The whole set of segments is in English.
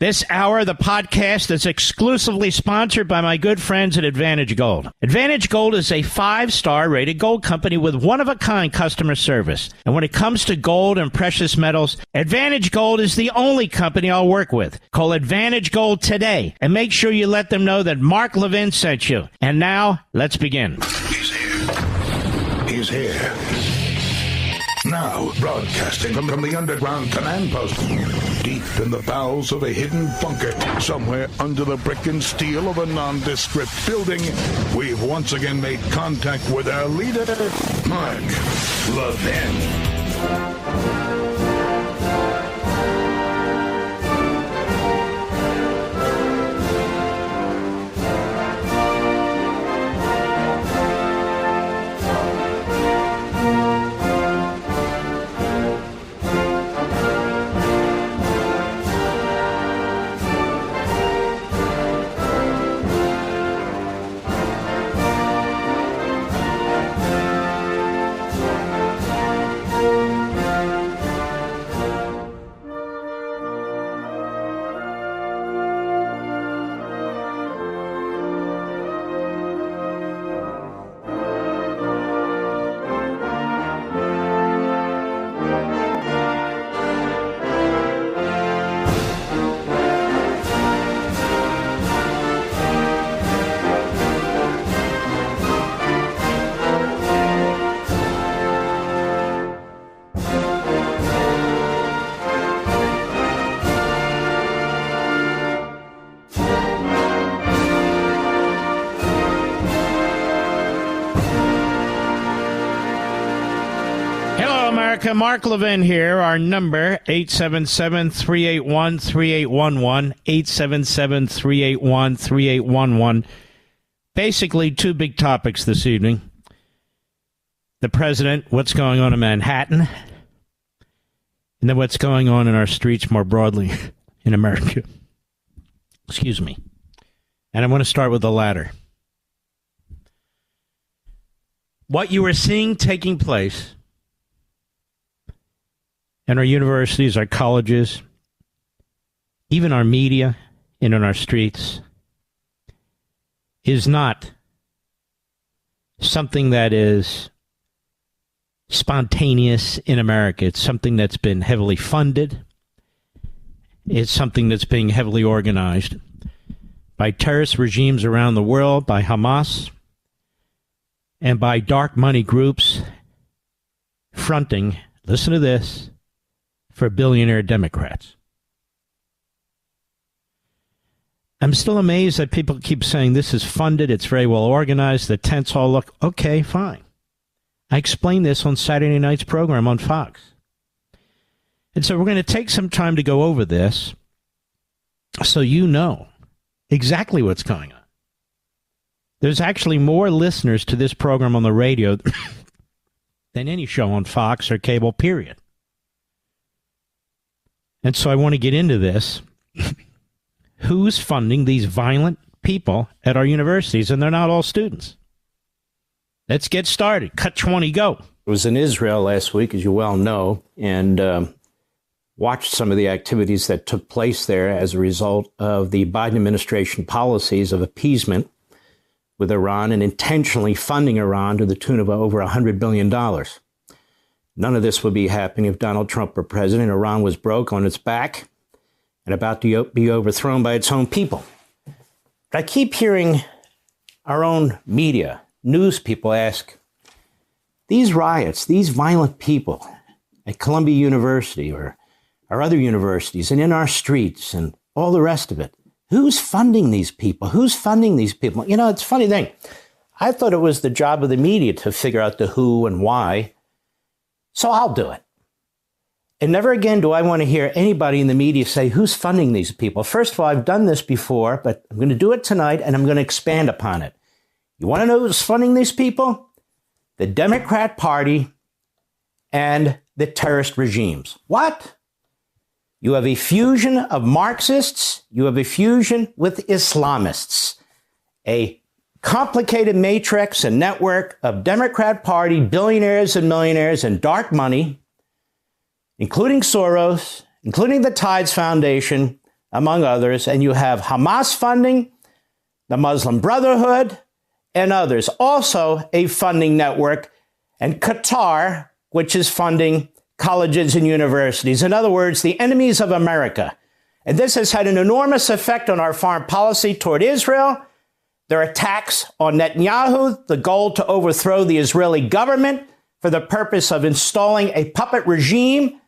This hour of the podcast is exclusively sponsored by my good friends at Advantage Gold. Advantage Gold is a 5-star rated gold company with one-of-a-kind customer service. And when it comes to gold and precious metals, Advantage Gold is the only company I'll work with. Call Advantage Gold today and make sure you let them know that Mark Levin sent you. And now, let's begin. He's here. He's here. Now, broadcasting from the underground command post, deep in the bowels of a hidden bunker, somewhere under the brick and steel of a nondescript building, we've once again made contact with our leader, Mark Levin. Mark Levin here. Our number, 877-381-3811, 877-381-3811. Basically, two big topics this evening. The president, what's going on in Manhattan, and then what's going on in our streets more broadly in America. Excuse me. And I want to start with the latter. What you are seeing taking place in our universities, our colleges, even our media, and in our streets, is not something that is spontaneous in America. It's something that's been heavily funded. It's something that's being heavily organized by terrorist regimes around the world, by Hamas, and by dark money groups fronting, listen to this, for billionaire Democrats. I'm still amazed that people keep saying this is funded, it's very well organized, the tents all look okay, fine. I explained this on Saturday night's program on Fox. And so we're going to take some time to go over this so you know exactly what's going on. There's actually more listeners to this program on the radio than any show on Fox or cable, period. And so I want to get into this. Who's funding these violent people at our universities? And they're not all students. Let's get started. Cut 20, go. I was in Israel last week, as you well know, and watched some of the activities that took place there as a result of the Biden administration policies of appeasement with Iran and intentionally funding Iran to the tune of over $100 billion. None of this would be happening if Donald Trump were president. Iran was broke on its back and about to be overthrown by its own people. But I keep hearing our own media, news people ask, these riots, these violent people at Columbia University or our other universities and in our streets and all the rest of it, who's funding these people? Who's funding these people? You know, it's a funny thing. I thought it was the job of the media to figure out the who and why. So I'll do it. And never again do I want to hear anybody in the media say, who's funding these people? First of all, I've done this before, but I'm going to do it tonight, and I'm going to expand upon it. You want to know who's funding these people? The Democrat Party and the terrorist regimes. What? You have a fusion of Marxists. You have a fusion with Islamists. A complicated matrix and network of Democrat Party billionaires and millionaires and dark money, including Soros, including the Tides Foundation, among others, and you have Hamas funding, the Muslim Brotherhood, and others. Also a funding network, and Qatar, which is funding colleges and universities. In other words, the enemies of America. And this has had an enormous effect on our foreign policy toward Israel. Their attacks on Netanyahu, the goal to overthrow the Israeli government for the purpose of installing a puppet regime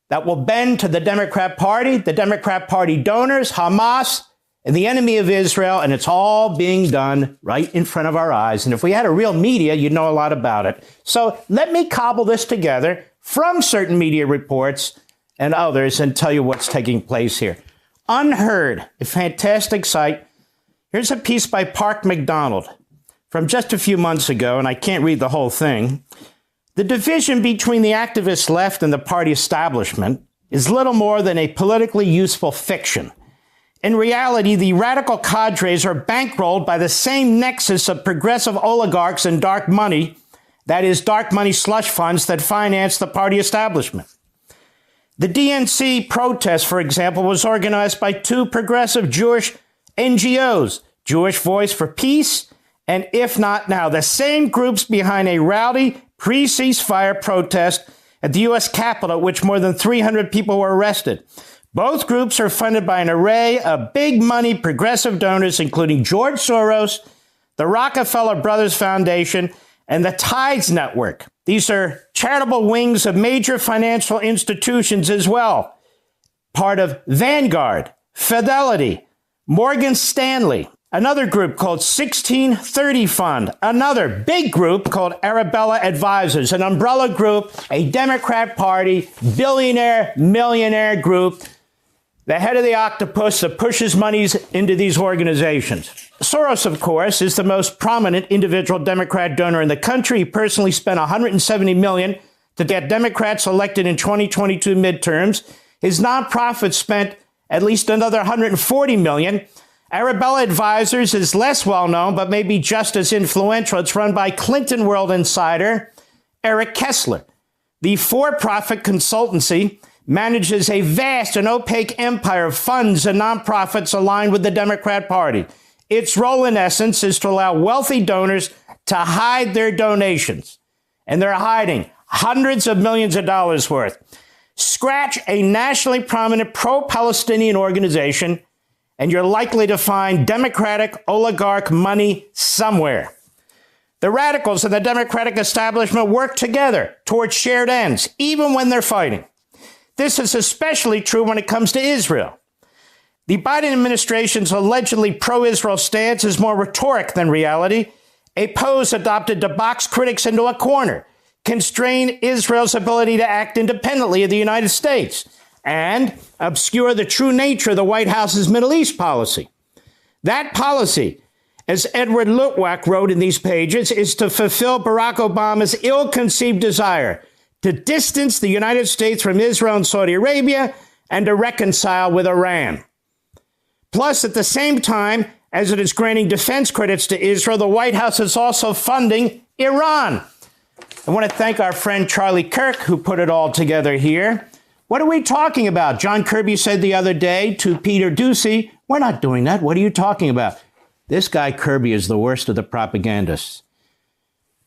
that will bend to the Democrat Party donors, Hamas, and the enemy of Israel, and it's all being done right in front of our eyes. And if we had a real media, you'd know a lot about it. So let me cobble this together from certain media reports and others and tell you what's taking place here. Unheard, a fantastic site. Here's a piece by Park McDonald from just a few months ago, and I can't read the whole thing. The division between the activist left and the party establishment is little more than a politically useful fiction. In reality, the radical cadres are bankrolled by the same nexus of progressive oligarchs and dark money, that is, dark money slush funds that finance the party establishment. The DNC protest, for example, was organized by two progressive Jewish NGOs, Jewish Voice for Peace, and If Not Now, the same groups behind a rowdy pre-ceasefire protest at the U.S. Capitol, at which more than 300 people were arrested. Both groups are funded by an array of big money progressive donors, including George Soros, the Rockefeller Brothers Foundation, and the Tides Network. These are charitable wings of major financial institutions as well. Part of Vanguard, Fidelity, Morgan Stanley, another group called 1630 Fund, another big group called Arabella Advisors, an umbrella group, a Democrat Party, billionaire, millionaire group, the head of the octopus that pushes monies into these organizations. Soros, of course, is the most prominent individual Democrat donor in the country. He personally spent $170 million to get Democrats elected in 2022 midterms. His nonprofit spent at least another $140 million. Arabella Advisors is less well known, but maybe just as influential. It's run by Clinton World insider Eric Kessler. The for-profit consultancy manages a vast and opaque empire of funds and nonprofits aligned with the Democrat Party. Its role, in essence, is to allow wealthy donors to hide their donations. And they're hiding hundreds of millions of dollars worth. Scratch a nationally prominent pro-Palestinian organization, and you're likely to find Democratic oligarch money somewhere. The radicals and the Democratic establishment work together towards shared ends, even when they're fighting. This is especially true when it comes to Israel. The Biden administration's allegedly pro-Israel stance is more rhetoric than reality. A pose adopted to box critics into a corner, constrain Israel's ability to act independently of the United States, and obscure the true nature of the White House's Middle East policy. That policy, as Edward Lutwak wrote in these pages, is to fulfill Barack Obama's ill-conceived desire to distance the United States from Israel and Saudi Arabia and to reconcile with Iran. Plus, at the same time, as it is granting defense credits to Israel, the White House is also funding Iran. I want to thank our friend Charlie Kirk, who put it all together here. What are we talking about? John Kirby said the other day to Peter Doocy, we're not doing that. What are you talking about? This guy Kirby is the worst of the propagandists.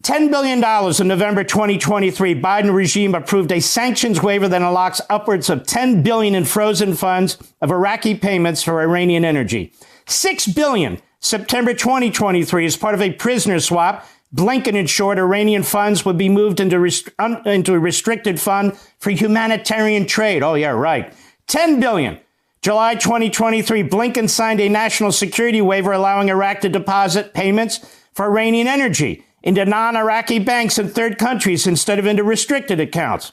$10 billion in November 2023, Biden regime approved a sanctions waiver that unlocks upwards of $10 billion in frozen funds of Iraqi payments for Iranian energy. $6 billion September 2023 as part of a prisoner swap. Blinken ensured Iranian funds would be moved into a restricted fund for humanitarian trade. Oh, yeah, right. $10 billion. July 2023, Blinken signed a national security waiver allowing Iraq to deposit payments for Iranian energy into non-Iraqi banks in third countries instead of into restricted accounts.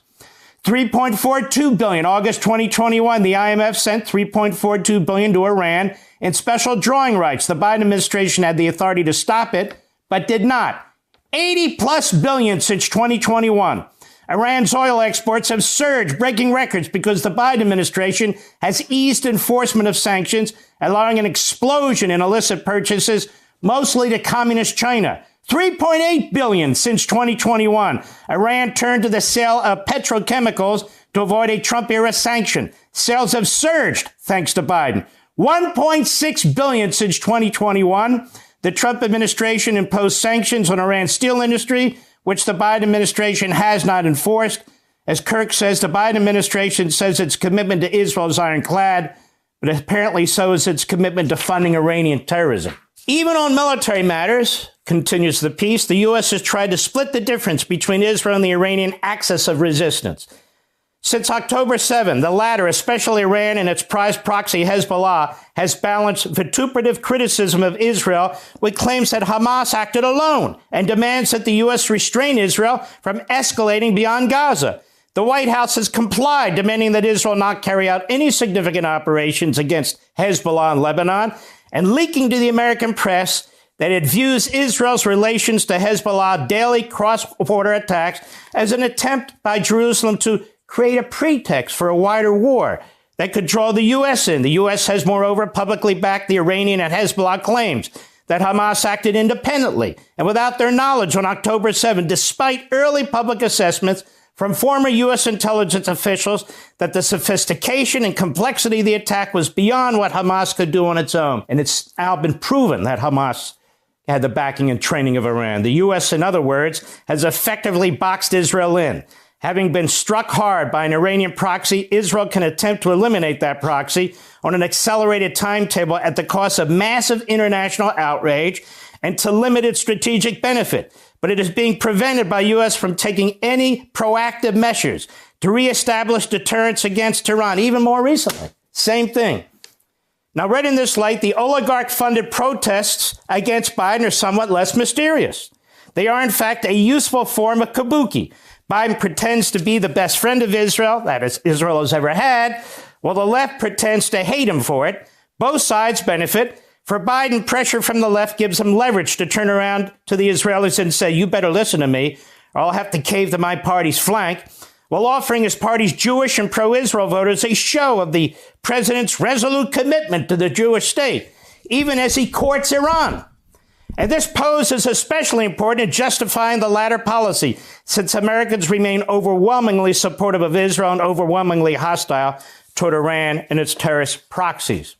$3.42 billion. August 2021, the IMF sent $3.42 billion to Iran in special drawing rights. The Biden administration had the authority to stop it, but did not. 80 plus billion since 2021. Iran's oil exports have surged, breaking records because the Biden administration has eased enforcement of sanctions, allowing an explosion in illicit purchases, mostly to communist China. 3.8 billion since 2021. Iran turned to the sale of petrochemicals to avoid a Trump-era sanction. Sales have surged thanks to Biden. $1.6 billion since 2021. The Trump administration imposed sanctions on Iran's steel industry, which the Biden administration has not enforced. As Kirk says, the Biden administration says its commitment to Israel is ironclad, but apparently so is its commitment to funding Iranian terrorism. Even on military matters, continues the piece, the U.S. has tried to split the difference between Israel and the Iranian axis of resistance. Since October 7, the latter, especially Iran and its prized proxy Hezbollah, has balanced vituperative criticism of Israel with claims that Hamas acted alone and demands that the U.S. restrain Israel from escalating beyond Gaza. The White House has complied, demanding that Israel not carry out any significant operations against Hezbollah in Lebanon, and leaking to the American press that it views Israel's relations to Hezbollah daily cross-border attacks as an attempt by Jerusalem to create a pretext for a wider war that could draw the U.S. in. The U.S. has, moreover, publicly backed the Iranian and Hezbollah claims that Hamas acted independently and without their knowledge on October 7, despite early public assessments from former U.S. intelligence officials that the sophistication and complexity of the attack was beyond what Hamas could do on its own. And it's now been proven that Hamas had the backing and training of Iran. The U.S., in other words, has effectively boxed Israel in. Having been struck hard by an Iranian proxy, Israel can attempt to eliminate that proxy on an accelerated timetable at the cost of massive international outrage and to limited strategic benefit. But it is being prevented by U.S. from taking any proactive measures to reestablish deterrence against Tehran, even more recently. Same thing. Now, read in this light, the oligarch-funded protests against Biden are somewhat less mysterious. They are, in fact, a useful form of kabuki. Biden pretends to be the best friend of Israel, that is, Israel has ever had, while the left pretends to hate him for it. Both sides benefit. For Biden, pressure from the left gives him leverage to turn around to the Israelis and say, you better listen to me, or I'll have to cave to my party's flank, while offering his party's Jewish and pro-Israel voters a show of the president's resolute commitment to the Jewish state, even as he courts Iran. And this pose is especially important in justifying the latter policy, since Americans remain overwhelmingly supportive of Israel and overwhelmingly hostile toward Iran and its terrorist proxies.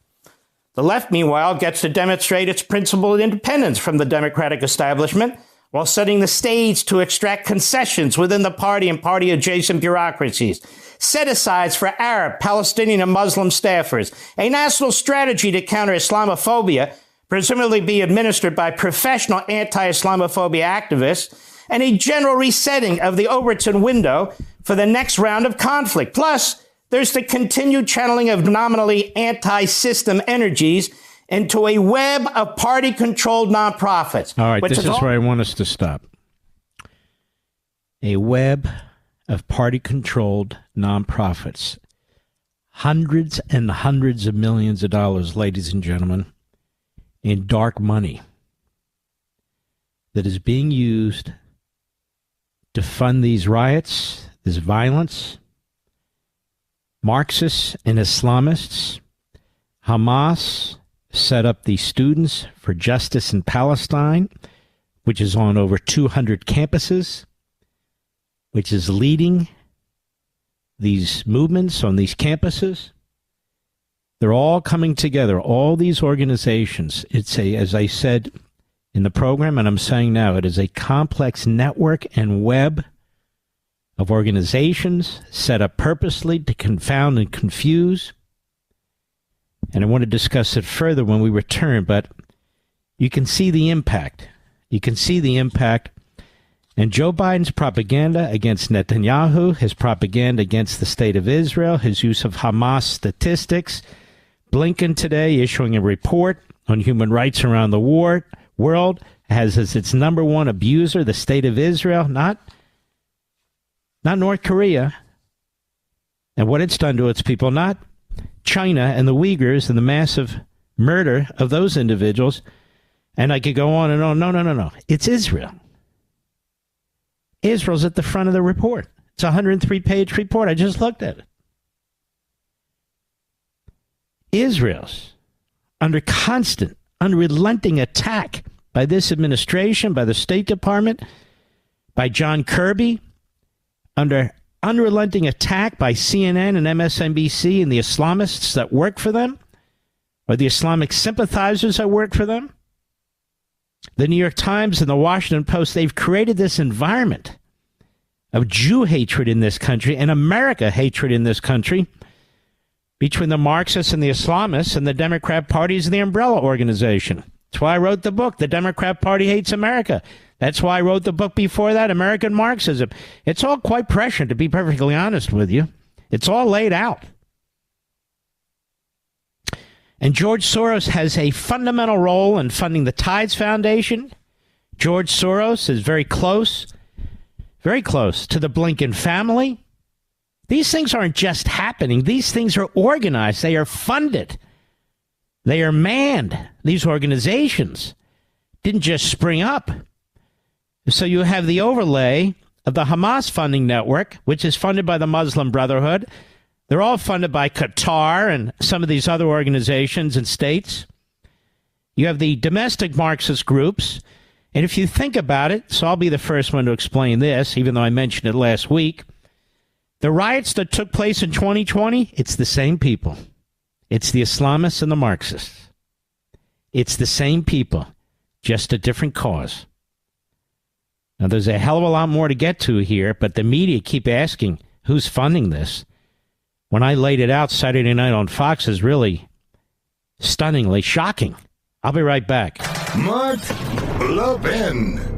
The left, meanwhile, gets to demonstrate its principled independence from the Democratic establishment while setting the stage to extract concessions within the party and party-adjacent bureaucracies, set-asides for Arab, Palestinian, and Muslim staffers, a national strategy to counter Islamophobia, presumably be administered by professional anti-Islamophobia activists, and a general resetting of the Overton window for the next round of conflict. Plus, there's the continued channeling of nominally anti-system energies into a web of party-controlled nonprofits. All right, this is where I want us to stop. A web of party-controlled nonprofits. Hundreds and hundreds of millions of dollars, ladies and gentlemen, in dark money that is being used to fund these riots, this violence. Marxists and Islamists, Hamas set up the Students for Justice in Palestine, which is on over 200 campuses, which is leading these movements on these campuses. They're all coming together, all these organizations. It's a, as I said in the program, and I'm saying now, it is a complex network and web of organizations set up purposely to confound and confuse. And I want to discuss it further when we return, but you can see the impact. You can see the impact. And Joe Biden's propaganda against Netanyahu, his propaganda against the state of Israel, his use of Hamas statistics. Blinken today issuing a report on human rights around the world has as its number one abuser the state of Israel, not North Korea and what it's done to its people, not China and the Uyghurs and the massive murder of those individuals. And I could go on and on. No. It's Israel. Israel's at the front of the report. It's a 103-page report. I just looked at it. Israel's under constant, unrelenting attack by this administration, by the State Department, by John Kirby, under unrelenting attack by CNN and MSNBC and the Islamists that work for them, or the Islamic sympathizers that work for them. The New York Times and the Washington Post, they've created this environment of Jew hatred in this country and America hatred in this country between the Marxists and the Islamists and the Democrat parties and the umbrella organization. That's why I wrote the book, The Democrat Party Hates America. That's why I wrote the book before that, American Marxism. It's all quite prescient, to be perfectly honest with you. It's all laid out. And George Soros has a fundamental role in funding the Tides Foundation. George Soros is very close to the Blinken family. These things aren't just happening. These things are organized. They are funded. They are manned. These organizations didn't just spring up. So you have the overlay of the Hamas funding network, which is funded by the Muslim Brotherhood. They're all funded by Qatar and some of these other organizations and states. You have the domestic Marxist groups. And if you think about it, so I'll be the first one to explain this, even though I mentioned it last week. The riots that took place in 2020, it's the same people. It's the Islamists and the Marxists. It's the same people, just a different cause. Now, there's a hell of a lot more to get to here, but the media keep asking, who's funding this? When I laid it out Saturday night on Fox is really stunningly shocking. I'll be right back. Mark Levin.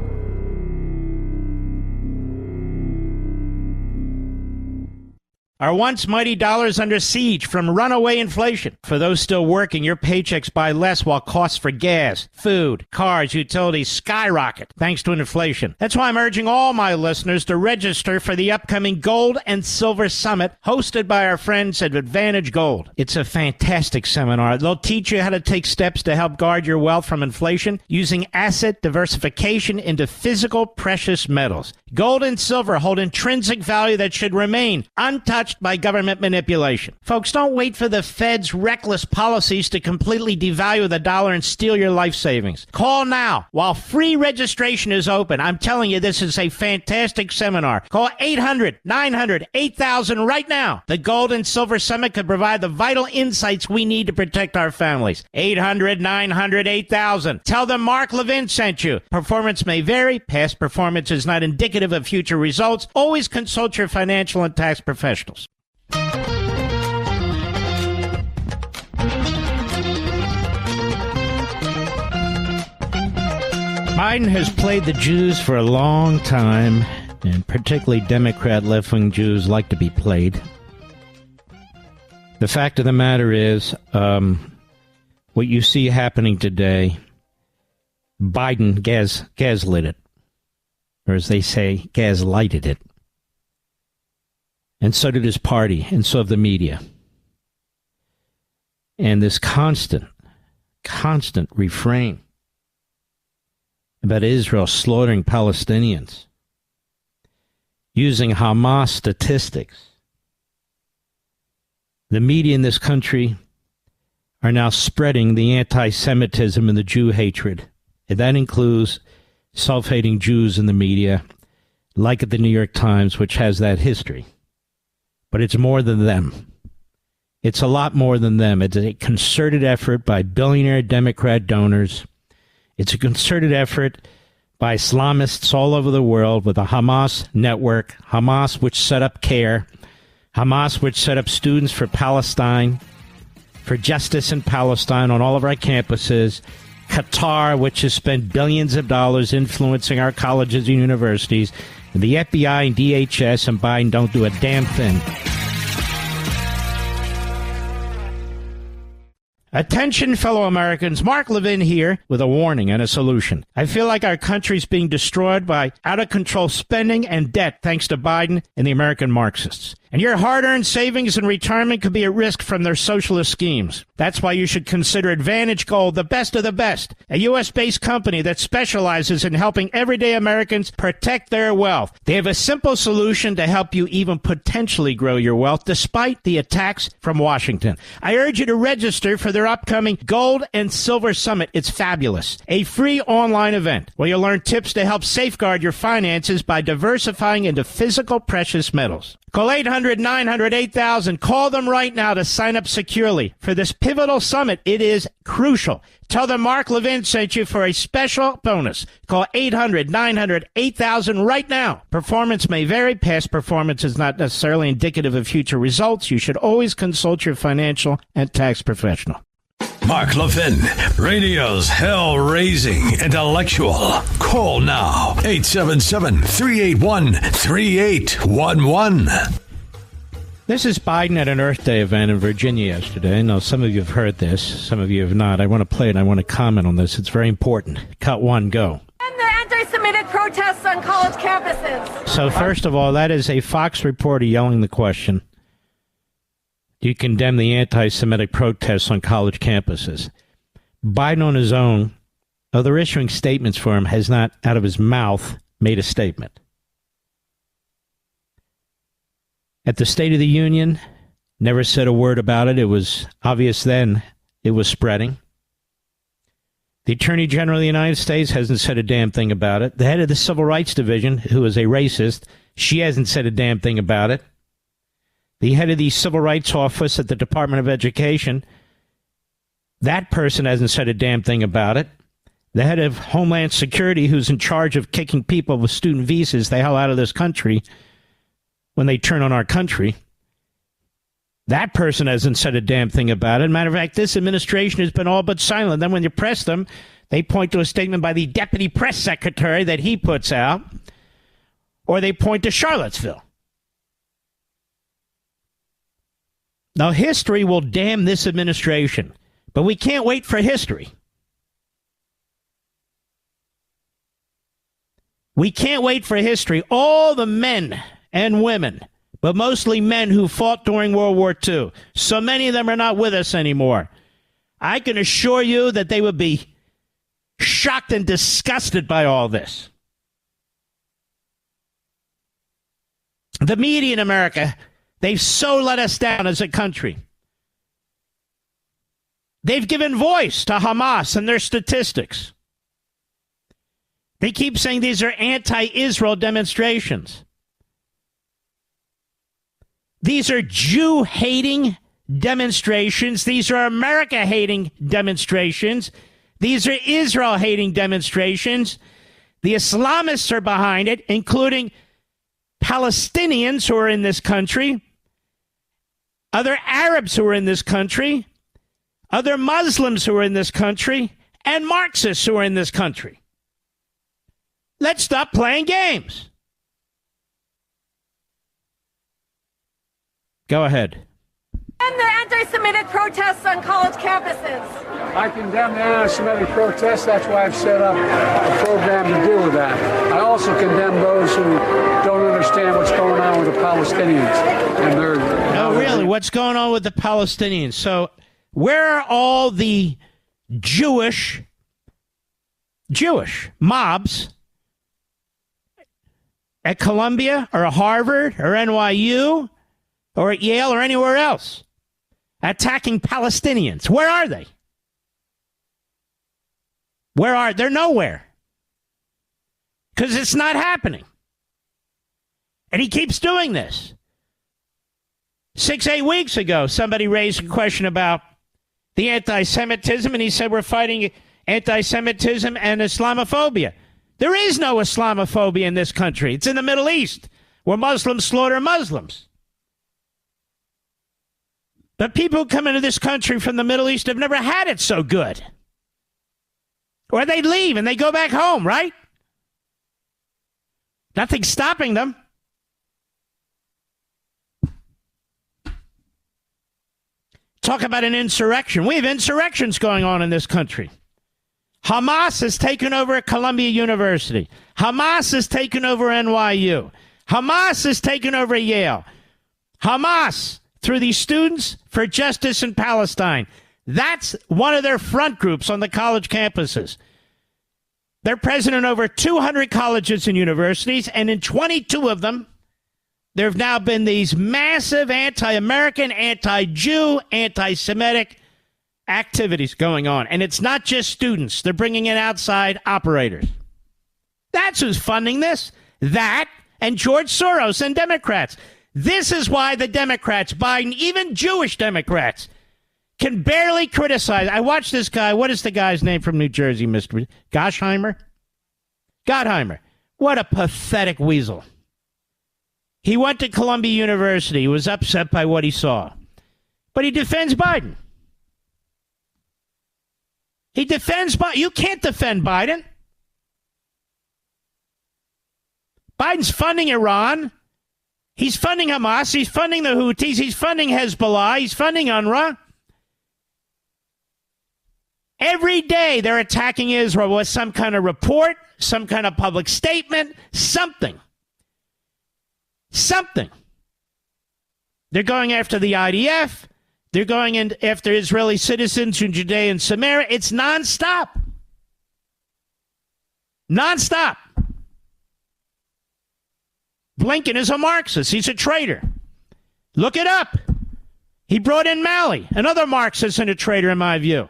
Our once mighty dollar's under siege from runaway inflation. For those still working, your paychecks buy less while costs for gas, food, cars, utilities skyrocket thanks to inflation. That's why I'm urging all my listeners to register for the upcoming Gold and Silver Summit hosted by our friends at Advantage Gold. It's a fantastic seminar. They'll teach you how to take steps to help guard your wealth from inflation using asset diversification into physical precious metals. Gold and silver hold intrinsic value that should remain untouched by government manipulation. Folks, don't wait for the Fed's reckless policies to completely devalue the dollar and steal your life savings. Call now while free registration is open. I'm telling you, this is a fantastic seminar. Call 800-900-8000 right now. The Gold and Silver Summit could provide the vital insights we need to protect our families. 800-900-8000. Tell them Mark Levin sent you. Performance may vary. Past performance is not indicative of future results. Always consult your financial and tax professionals. Biden has played the Jews for a long time, and particularly Democrat left-wing Jews like to be played. The fact of the matter is, what you see happening today, Biden gaslit it, or as they say, gaslighted it. And so did his party, and so of the media. And this constant refrain about Israel slaughtering Palestinians, using Hamas statistics. The media in this country are now spreading the anti-Semitism and the Jew hatred. And that includes self-hating Jews in the media, like at the New York Times, which has that history. But it's more than them. It's a lot more than them. It's a concerted effort by billionaire Democrat donors. It's a concerted effort by Islamists all over the world with the Hamas network, Hamas which set up CARE, Hamas which set up Students for Palestine, for justice in Palestine on all of our campuses, Qatar, which has spent billions of dollars influencing our colleges and universities, and the FBI and DHS and Biden don't do a damn thing. Attention, fellow Americans. Mark Levin here with a warning and a solution. I feel like our country's being destroyed by out-of-control spending and debt thanks to Biden and the American Marxists. And your hard-earned savings and retirement could be at risk from their socialist schemes. That's why you should consider Advantage Gold, the best of the best, a U.S.-based company that specializes in helping everyday Americans protect their wealth. They have a simple solution to help you even potentially grow your wealth despite the attacks from Washington. I urge you to register for their upcoming Gold and Silver Summit. It's fabulous. A free online event where you'll learn tips to help safeguard your finances by diversifying into physical precious metals. Call 800-900-8000. Call them right now to sign up securely for this pivotal summit. It is crucial. Tell them Mark Levin sent you for a special bonus. Call 800-900-8000 right now. Performance may vary. Past performance is not necessarily indicative of future results. You should always consult your financial and tax professional. Mark Levin, radio's hell-raising intellectual. Call now, 877-381-3811. This is Biden at an Earth Day event in Virginia yesterday. I know some of you have heard this, some of you have not. I want to play it. I want to comment on this. It's very important. Cut one, go. And the anti-Semitic protests on college campuses. So first of all, that is a Fox reporter yelling the question. Do you condemn the anti-Semitic protests on college campuses? Biden on his own, though they're issuing statements for him, has not, out of his mouth, made a statement. At the State of the Union, never said a word about it. It was obvious then it was spreading. The Attorney General of the United States hasn't said a damn thing about it. The head of the Civil Rights Division, who is a racist, she hasn't said a damn thing about it. The head of the Civil Rights Office at the Department of Education, that person hasn't said a damn thing about it. The head of Homeland Security, who's in charge of kicking people with student visas the hell out of this country when they turn on our country, that person hasn't said a damn thing about it. Matter of fact, this administration has been all but silent. Then when you press them, they point to a statement by the deputy press secretary that he puts out, or they point to Charlottesville. Now, history will damn this administration, but we can't wait for history. We can't wait for history. All the men and women, but mostly men who fought during World War II, so many of them are not with us anymore. I can assure you that they would be shocked and disgusted by all this. The media in America, they've so let us down as a country. They've given voice to Hamas and their statistics. They keep saying these are anti-Israel demonstrations. These are Jew-hating demonstrations. These are America-hating demonstrations. These are Israel-hating demonstrations. The Islamists are behind it, including Palestinians who are in this country, other Arabs who are in this country, other Muslims who are in this country, and Marxists who are in this country. Let's stop playing games. Go ahead. And the anti-Semitic protests on college campuses. I condemn the anti-Semitic protests. That's why I've set up a program to deal with that. I also condemn those who don't understand what's going on with the Palestinians. And they're no, really, what's going on with the Palestinians? So where are all the Jewish mobs at Columbia or Harvard or NYU or at Yale or anywhere else attacking Palestinians? Where are they? They're nowhere. Because it's not happening. And he keeps doing this. 6-8 weeks ago, somebody raised a question about the anti-Semitism, and he said we're fighting anti-Semitism and Islamophobia. There is no Islamophobia in this country. It's in the Middle East, where Muslims slaughter Muslims. But people who come into this country from the Middle East have never had it so good. Or they leave and they go back home, right? Nothing's stopping them. Talk about an insurrection. We have insurrections going on in this country. Hamas has taken over Columbia University. Hamas has taken over NYU. Hamas has taken over Yale. Hamas, through the Students for Justice in Palestine. That's one of their front groups on the college campuses. They're present in over 200 colleges and universities, and in 22 of them, there have now been these massive anti-American, anti-Jew, anti-Semitic activities going on. And it's not just students. They're bringing in outside operators. That's who's funding this. That and George Soros and Democrats. This is why the Democrats, Biden, even Jewish Democrats, can barely criticize. I watched this guy. What is the guy's name from New Jersey, Mr. Gottheimer? Gottheimer. What a pathetic weasel. He went to Columbia University. He was upset by what he saw. But he defends Biden. He defends Biden. You can't defend Biden. Biden's funding Iran. He's funding Hamas. He's funding the Houthis. He's funding Hezbollah. He's funding UNRWA. Every day they're attacking Israel with some kind of report, some kind of public statement, something. Something. They're going after the IDF. They're going after Israeli citizens in Judea and Samaria. It's nonstop. Nonstop. Blinken is a Marxist. He's a traitor. Look it up. He brought in Malley, another Marxist and a traitor in my view,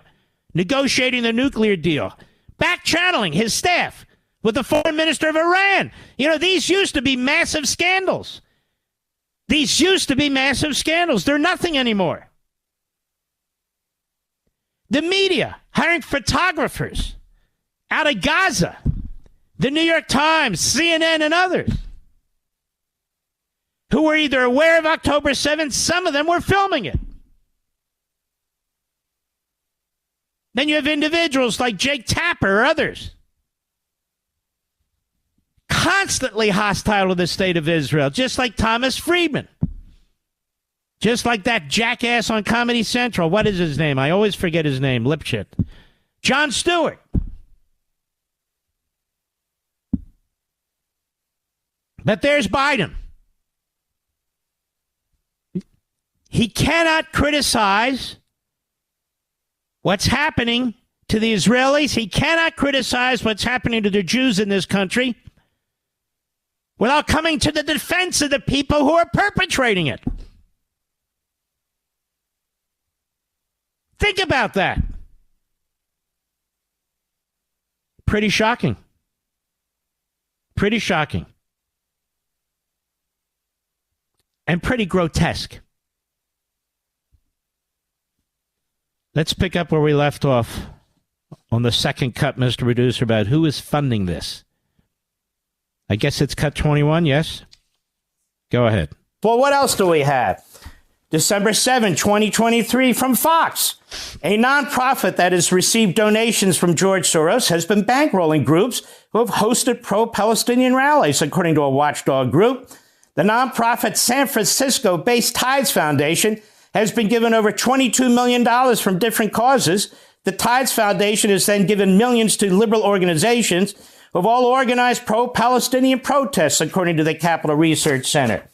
negotiating the nuclear deal, back-channeling his staff with the foreign minister of Iran. You know, these used to be massive scandals. These used to be massive scandals. They're nothing anymore. The media hiring photographers out of Gaza, the New York Times, CNN, and others, who were either aware of October 7th, some of them were filming it. Then you have individuals like Jake Tapper or others, constantly hostile to the state of Israel, just like Thomas Friedman. Just like that jackass on Comedy Central. What is his name? I always forget his name. Lipschitz. Jon Stewart. But there's Biden. He cannot criticize what's happening to the Israelis. He cannot criticize what's happening to the Jews in this country without coming to the defense of the people who are perpetrating it. Think about that. Pretty shocking. Pretty shocking. And pretty grotesque. Let's pick up where we left off on the second cut, Mr. Producer, about who is funding this. I guess it's cut 21, yes? Go ahead. Well, what else do we have? December 7, 2023, from Fox. A nonprofit that has received donations from George Soros has been bankrolling groups who have hosted pro-Palestinian rallies, according to a watchdog group. The nonprofit San Francisco-based Tides Foundation has been given over $22 million from different causes. The Tides Foundation has then given millions to liberal organizations who have all organized pro-Palestinian protests, according to the Capital Research Center.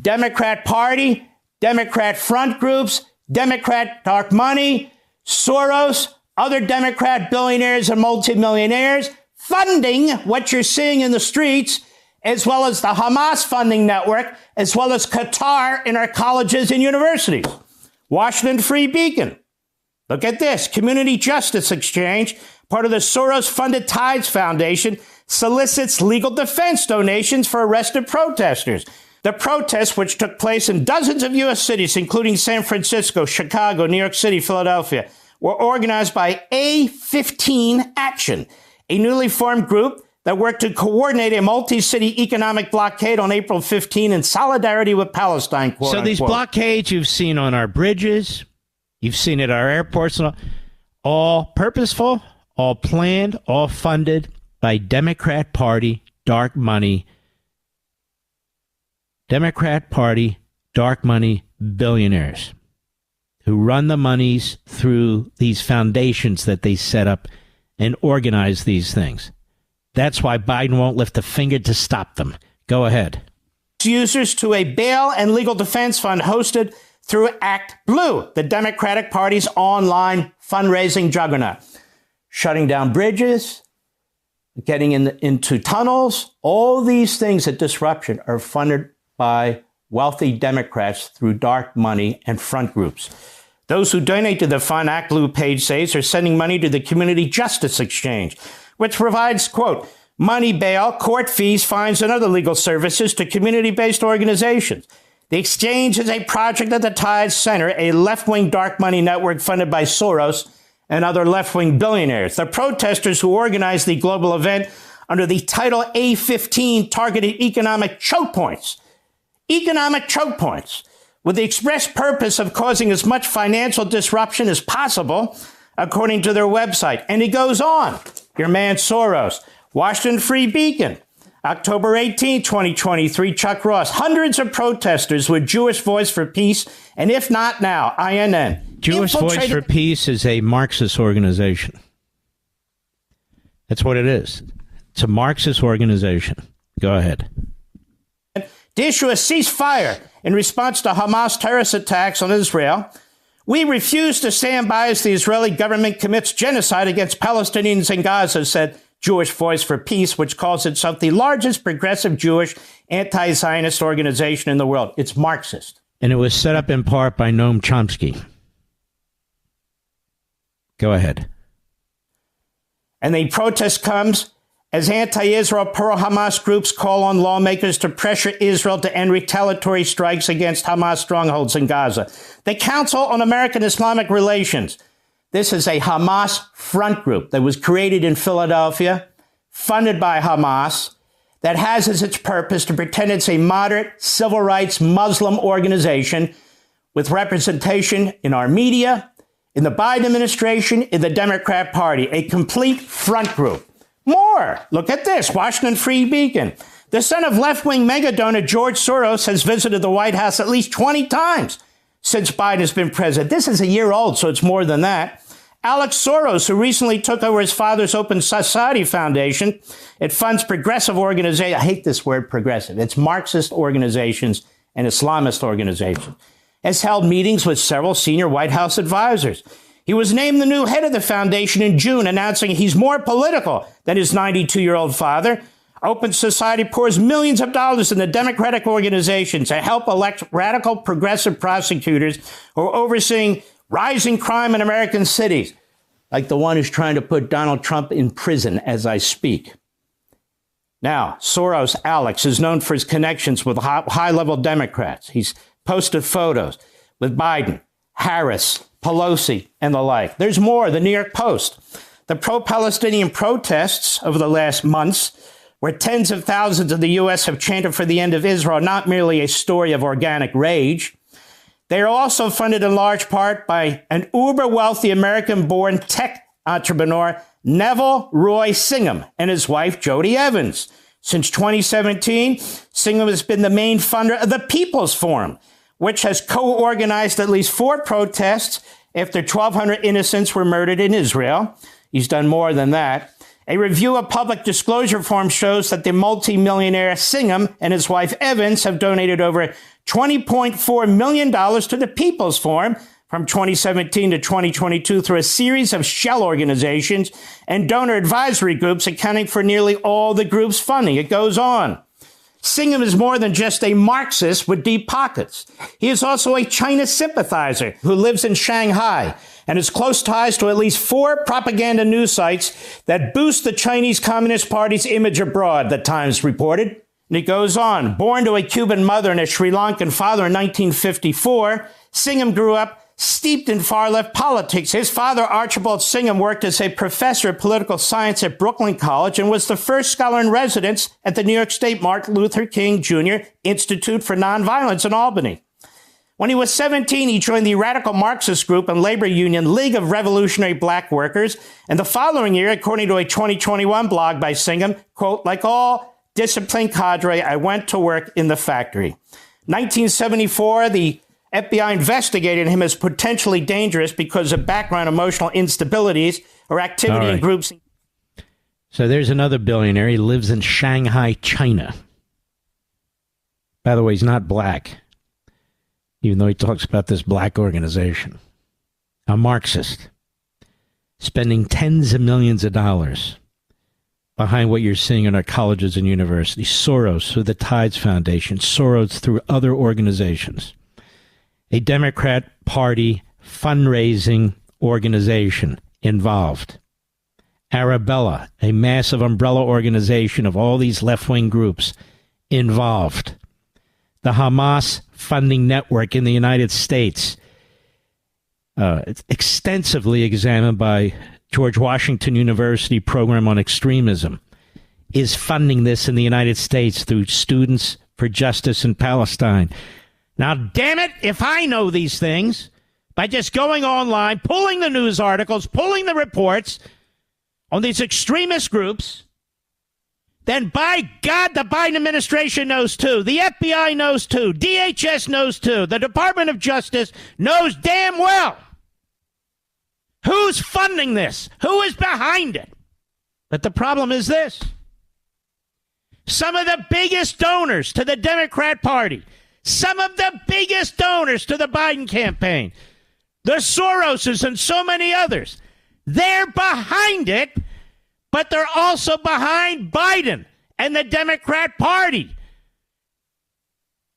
Democrat Party, Democrat front groups, Democrat dark money, Soros, other Democrat billionaires and multimillionaires funding what you're seeing in the streets, as well as the Hamas funding network, as well as Qatar in our colleges and universities. Washington Free Beacon. Look at this. Community Justice Exchange, part of the Soros-funded Tides Foundation, solicits legal defense donations for arrested protesters. The protests, which took place in dozens of U.S. cities, including San Francisco, Chicago, New York City, Philadelphia, were organized by A15 Action, a newly formed group that worked to coordinate a multi-city economic blockade on April 15 in solidarity with Palestine, quote unquote. So these blockades you've seen on our bridges, you've seen at our airports, all purposeful, all planned, all funded by Democrat Party, dark money, Democrat Party, dark money billionaires who run the monies through these foundations that they set up and organize these things. That's why Biden won't lift a finger to stop them. Go ahead. Users to a bail and legal defense fund hosted through Act Blue, the Democratic Party's online fundraising juggernaut. Shutting down bridges, getting into tunnels, all these things at disruption are funded by wealthy Democrats through dark money and front groups. Those who donate to the Fund Act Blue page says are sending money to the Community Justice Exchange, which provides, quote, money bail, court fees, fines, and other legal services to community-based organizations. The exchange is a project of the Tide Center, a left-wing dark money network funded by Soros and other left-wing billionaires. The protesters who organized the global event under the Title A-15 targeted economic choke points, with the express purpose of causing as much financial disruption as possible, according to their website. And he goes on. Your man Soros, Washington Free Beacon, October 18, 2023, Chuck Ross. Hundreds of protesters with Jewish Voice for Peace, and if not now, INN. Jewish Voice for Peace is a Marxist organization. That's what it is. It's a Marxist organization. Go ahead. To issue a ceasefire in response to Hamas terrorist attacks on Israel. We refuse to stand by as the Israeli government commits genocide against Palestinians in Gaza, said Jewish Voice for Peace, which calls itself the largest progressive Jewish anti-Zionist organization in the world. It's Marxist. And it was set up in part by Noam Chomsky. Go ahead. And the protest comes as anti-Israel pro-Hamas groups call on lawmakers to pressure Israel to end retaliatory strikes against Hamas strongholds in Gaza. The Council on American Islamic Relations. This is a Hamas front group that was created in Philadelphia, funded by Hamas, that has as its purpose to pretend it's a moderate civil rights Muslim organization with representation in our media, in the Biden administration, in the Democrat Party, a complete front group. More. Look at this. Washington Free Beacon. The son of left-wing mega donor George Soros has visited the White House at least 20 times since Biden has been president. This is a year old, so it's more than that. Alex Soros, who recently took over his father's Open Society Foundation, it funds progressive organizations. I hate this word progressive. It's Marxist organizations and Islamist organizations. Has held meetings with several senior White House advisors. He was named the new head of the foundation in June, announcing he's more political than his 92-year-old father. Open Society pours millions of dollars into Democratic organizations to help elect radical progressive prosecutors who are overseeing rising crime in American cities, like the one who's trying to put Donald Trump in prison as I speak. Now, Soros Alex is known for his connections with high-level Democrats. He's posted photos with Biden, Harris, Pelosi, and the like. There's more. The New York Post. The pro-Palestinian protests over the last months, where tens of thousands of the U.S. have chanted for the end of Israel, not merely a story of organic rage. They are also funded in large part by an uber-wealthy American-born tech entrepreneur, Neville Roy Singham, and his wife, Jody Evans. Since 2017, Singham has been the main funder of the People's Forum, which has co-organized at least 4 protests after 1,200 innocents were murdered in Israel. He's done more than that. A review of public disclosure forms shows that the multimillionaire Singham and his wife Evans have donated over $20.4 million to the People's Forum from 2017 to 2022 through a series of shell organizations and donor advisory groups accounting for nearly all the group's funding. It goes on. Singham is more than just a Marxist with deep pockets. He is also a China sympathizer who lives in Shanghai and has close ties to at least 4 propaganda news sites that boost the Chinese Communist Party's image abroad, the Times reported. And it goes on. Born to a Cuban mother and a Sri Lankan father in 1954, Singham grew up steeped in far-left politics. His father, Archibald Singham, worked as a professor of political science at Brooklyn College and was the first scholar in residence at the New York State Martin Luther King Jr. Institute for Nonviolence in Albany. When he was 17, he joined the radical Marxist group and labor union League of Revolutionary Black Workers. And the following year, according to a 2021 blog by Singham, quote, like all disciplined cadre, I went to work in the factory. 1974, the FBI investigated him as potentially dangerous because of background emotional instabilities or activity in groups. So there's another billionaire. He lives in Shanghai, China. By the way, he's not black, even though he talks about this black organization. A Marxist, spending tens of millions of dollars behind what you're seeing in our colleges and universities. Soros through the Tides Foundation, Soros through other organizations. A Democrat Party fundraising organization involved. Arabella, a massive umbrella organization of all these left-wing groups involved. the Hamas funding network in the United States, it's extensively examined by George Washington University Program on Extremism, is funding this in the United States through Students for Justice in Palestine. Now, damn it, if I know these things by just going online, pulling the news articles, pulling the reports on these extremist groups, then by God, the Biden administration knows too. The FBI knows too. DHS knows too. The Department of Justice knows damn well who's funding this, who is behind it. But the problem is this. Some of the biggest donors to the Democrat Party, some of the biggest donors to the Biden campaign, the Soroses and so many others, they're behind it, but they're also behind Biden and the Democrat Party.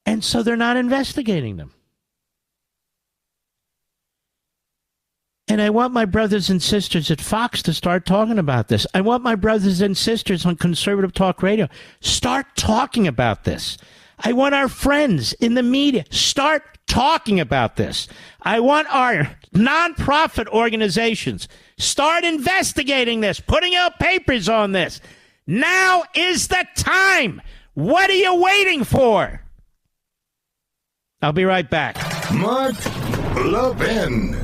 And so they're not investigating them. And I want my brothers and sisters at Fox to start talking about this. I want my brothers and sisters on conservative talk radio start talking about this. I want our friends in the media start talking about this. I want our nonprofit organizations start investigating this, putting out papers on this. Now is the time. What are you waiting for? I'll be right back. Mark Levin.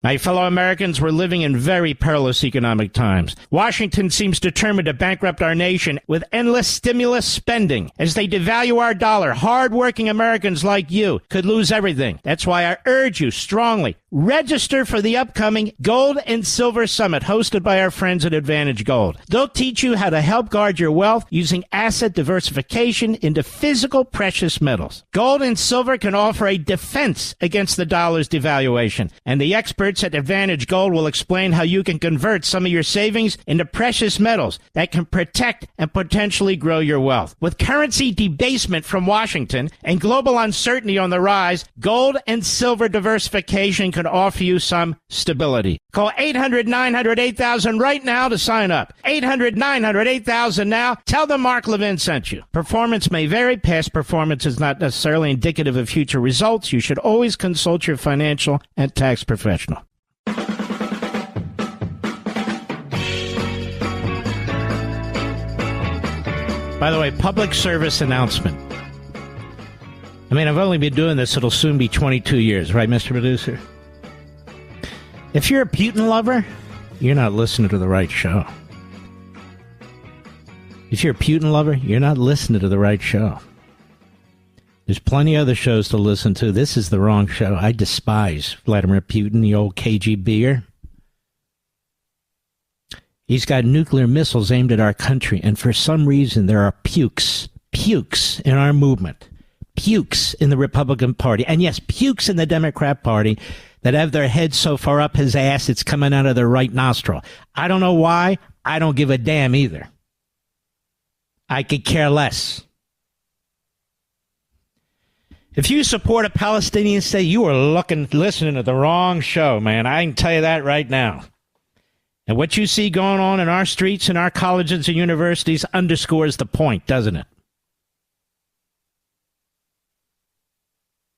My fellow Americans, we're living in very perilous economic times. Washington seems determined to bankrupt our nation with endless stimulus spending. As they devalue our dollar, hardworking Americans like you could lose everything. That's why I urge you strongly, register for the upcoming Gold and Silver Summit hosted by our friends at Advantage Gold. They'll teach you how to help guard your wealth using asset diversification into physical precious metals. Gold and silver can offer a defense against the dollar's devaluation, and the experts at Advantage Gold will explain how you can convert some of your savings into precious metals that can protect and potentially grow your wealth. With currency debasement from Washington and global uncertainty on the rise, gold and silver diversification can offer you some stability. Call 800-900-8000 right now to sign up. 800-900-8000 now. Tell them Mark Levin sent you. Performance may vary. Past performance is not necessarily indicative of future results. You should always consult your financial and tax professional. By the way, public service announcement. I mean, I've only been doing this. It'll soon be 22 years, right, Mr. Producer? If you're a Putin lover, you're not listening to the right show. If you're a Putin lover, you're not listening to the right show. There's plenty of other shows to listen to. This is the wrong show. I despise Vladimir Putin, the old KGBer. He's got nuclear missiles aimed at our country, and for some reason there are pukes in our movement, pukes in the Republican Party, and yes, pukes in the Democrat Party that have their heads so far up his ass it's coming out of their right nostril. I don't know why. I don't give a damn either. I could care less. If you support a Palestinian state, you are listening to the wrong show, man. I can tell you that right now. And what you see going on in our streets and our colleges and universities underscores the point, doesn't it?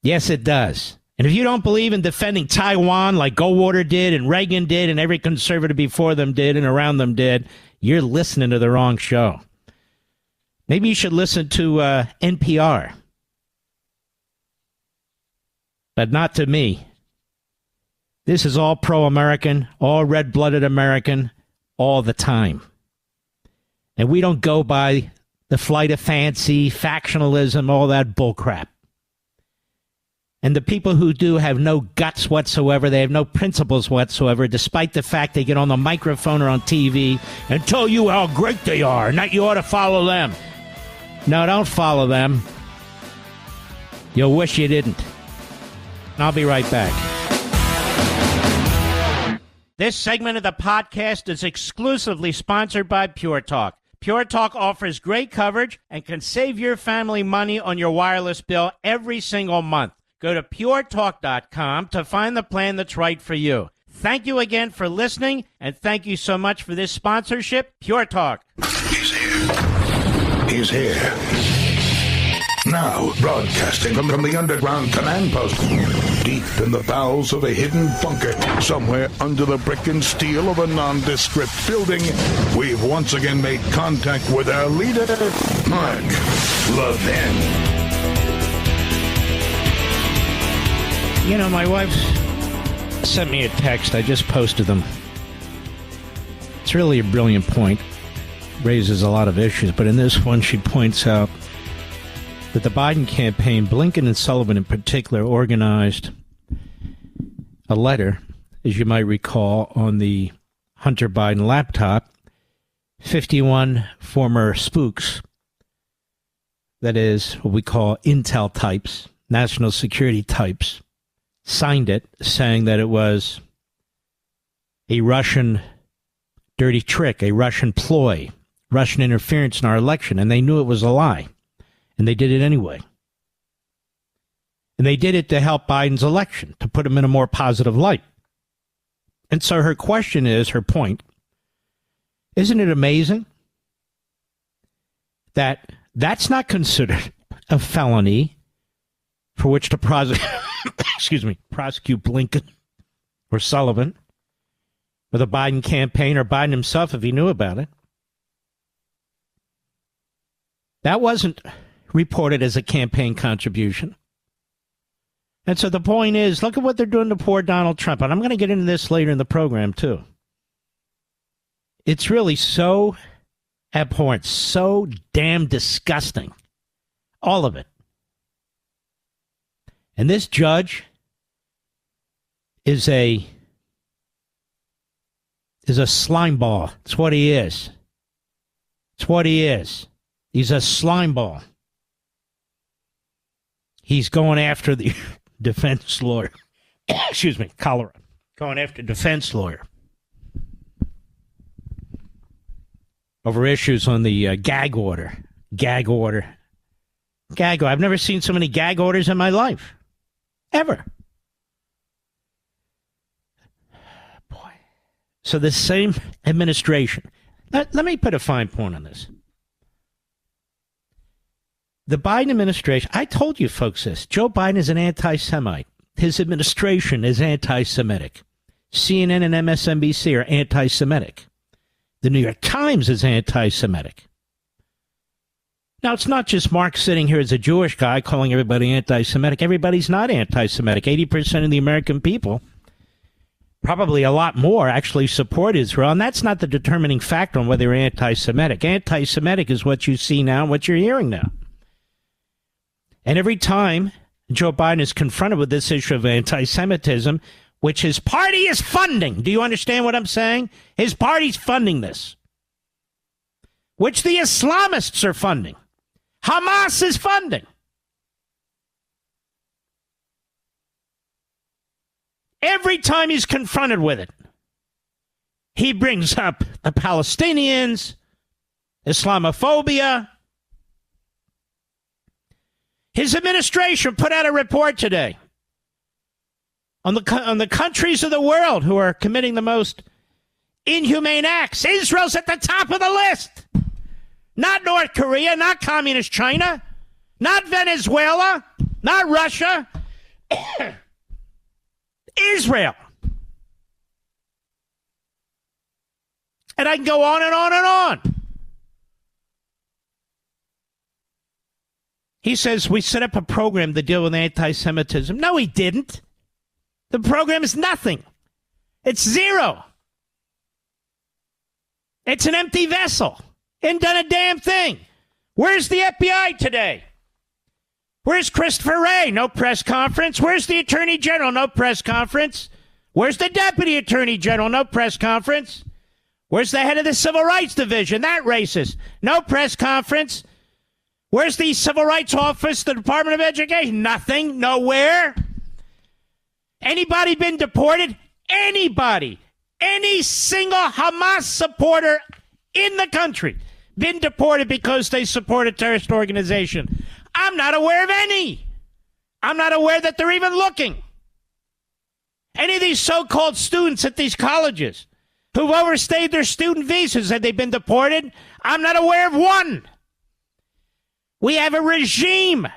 Yes, it does. And if you don't believe in defending Taiwan like Goldwater did and Reagan did and every conservative before them did and around them did, you're listening to the wrong show. Maybe you should listen to NPR. But not to me. This is all pro-American, all red-blooded American, all the time. And we don't go by the flight of fancy, factionalism, all that bullcrap. And the people who do have no guts whatsoever, they have no principles whatsoever, despite the fact they get on the microphone or on TV and tell you how great they are and that you ought to follow them. No, don't follow them. You'll wish you didn't. I'll be right back. This segment of the podcast is exclusively sponsored by Pure Talk. Pure Talk offers great coverage and can save your family money on your wireless bill every single month. Go to puretalk.com to find the plan that's right for you. Thank you again for listening, and thank you so much for this sponsorship, Pure Talk. He's here. He's here. Now, broadcasting from the underground command post, deep in the bowels of a hidden bunker, somewhere under the brick and steel of a nondescript building, we've once again made contact with our leader, Mark Levin. You know, my wife sent me a text. I just posted them. It's really a brilliant point. Raises a lot of issues, but in this one, she points out that the Biden campaign, Blinken and Sullivan in particular, organized a letter, as you might recall, on the Hunter Biden laptop. 51 former spooks, that is what we call intel types, national security types, signed it, saying that it was a Russian dirty trick, a Russian ploy, Russian interference in our election, and they knew it was a lie. And they did it anyway. And they did it to help Biden's election, to put him in a more positive light. And so her question is, her point, isn't it amazing that that's not considered a felony for which to prosecute Blinken or Sullivan or the Biden campaign or Biden himself if he knew about it? That wasn't reported as a campaign contribution. And so the point is, look at what they're doing to poor Donald Trump. And I'm going to get into this later in the program, too. It's really so abhorrent, so damn disgusting. All of it. And this judge is a slime ball. It's what he is. It's what he is. He's a slime ball. He's going after the defense lawyer. Excuse me, cholera. Going after defense lawyer. Over issues on the gag order. Gag order. Gag order. I've never seen so many gag orders in my life. Ever. Boy. So the same administration. Let me put a fine point on this. The Biden administration, I told you folks this, Joe Biden is an anti-Semite. His administration is anti-Semitic. CNN and MSNBC are anti-Semitic. The New York Times is anti-Semitic. Now, it's not just Mark sitting here as a Jewish guy calling everybody anti-Semitic. Everybody's not anti-Semitic. 80% of the American people, probably a lot more, actually support Israel. And that's not the determining factor on whether you're anti-Semitic. Anti-Semitic is what you see now and what you're hearing now. And every time Joe Biden is confronted with this issue of anti-Semitism, which his party is funding, do you understand what I'm saying? His party's funding this, which the Islamists are funding. Hamas is funding. Every time he's confronted with it, he brings up the Palestinians, Islamophobia. His administration put out a report today on the countries of the world who are committing the most inhumane acts. Israel's at the top of the list. Not North Korea, not communist China, not Venezuela, not Russia. Israel. And I can go on and on and on. He says we set up a program to deal with anti-Semitism. No, he didn't. The program is nothing. It's zero. It's an empty vessel. Ain't done a damn thing. Where's the FBI today? Where's Christopher Wray? No press conference. Where's the Attorney General? No press conference. Where's the Deputy Attorney General? No press conference. Where's the head of the Civil Rights Division? That racist. No press conference. Where's the Civil Rights Office, the Department of Education? Nothing. Nowhere. Anybody been deported? Anybody. Any single Hamas supporter in the country been deported because they support a terrorist organization? I'm not aware of any. I'm not aware that they're even looking. Any of these so-called students at these colleges who've overstayed their student visas, have they been deported? I'm not aware of one. We have a regime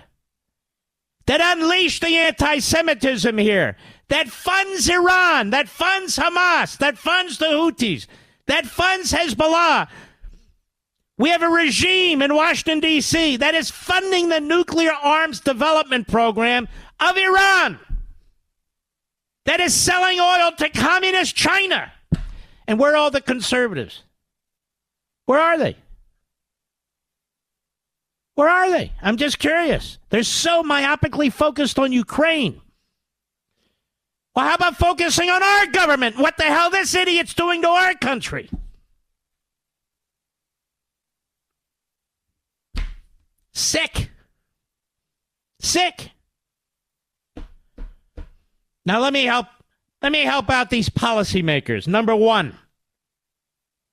that unleashed the anti-Semitism here, that funds Iran, that funds Hamas, that funds the Houthis, that funds Hezbollah. We have a regime in Washington, D.C. that is funding the nuclear arms development program of Iran, that is selling oil to communist China. And where are all the conservatives? Where are they? Where are they? I'm just curious. They're so myopically focused on Ukraine. Well, how about focusing on our government? What the hell this idiot's doing to our country? Sick. Sick. Now let me help out these policymakers. Number one,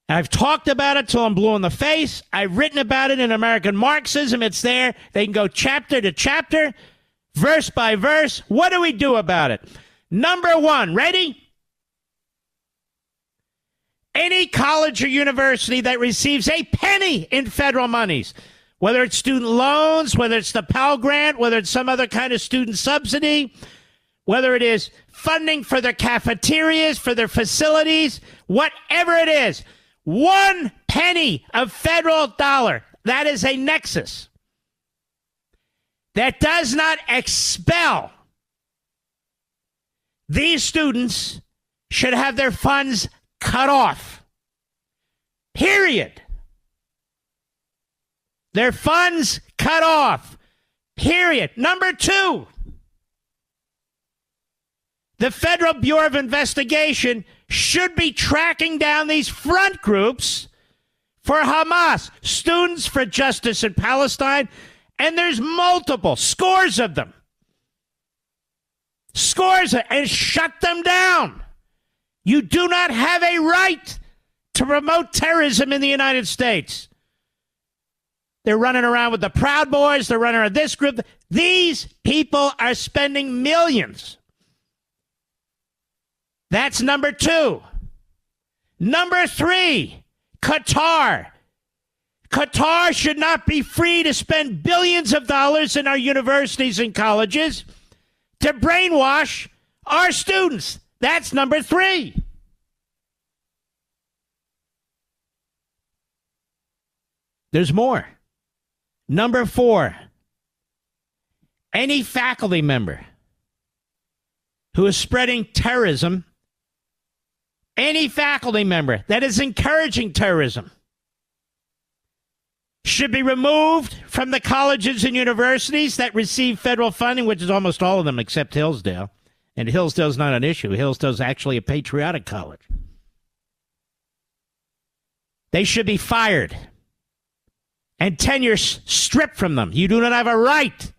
I've talked about it till I'm blue in the face. I've written about it in American Marxism. It's there. They can go chapter to chapter, verse by verse. What do we do about it? Number one, ready? Any college or university that receives a penny in federal monies, whether it's student loans, whether it's the Pell Grant, whether it's some other kind of student subsidy, whether it is funding for their cafeterias, for their facilities, whatever it is, 1 penny of federal dollar, that is a nexus that does not expel these students should have their funds cut off. Period. Their funds cut off. Period. Number two, the Federal Bureau of Investigation should be tracking down these front groups for Hamas, Students for Justice in Palestine, and there's multiple, scores of them. And shut them down. You do not have a right to promote terrorism in the United States. They're running around with the Proud Boys. They're running around this group. These people are spending millions. That's number two. Number three, Qatar. Qatar should not be free to spend billions of dollars in our universities and colleges to brainwash our students. That's number three. There's more. Number four, any faculty member who is spreading terrorism, any faculty member that is encouraging terrorism, should be removed from the colleges and universities that receive federal funding, which is almost all of them except Hillsdale. And Hillsdale's not an issue. Hillsdale's actually a patriotic college. They should be fired and tenure stripped from them. You do not have a right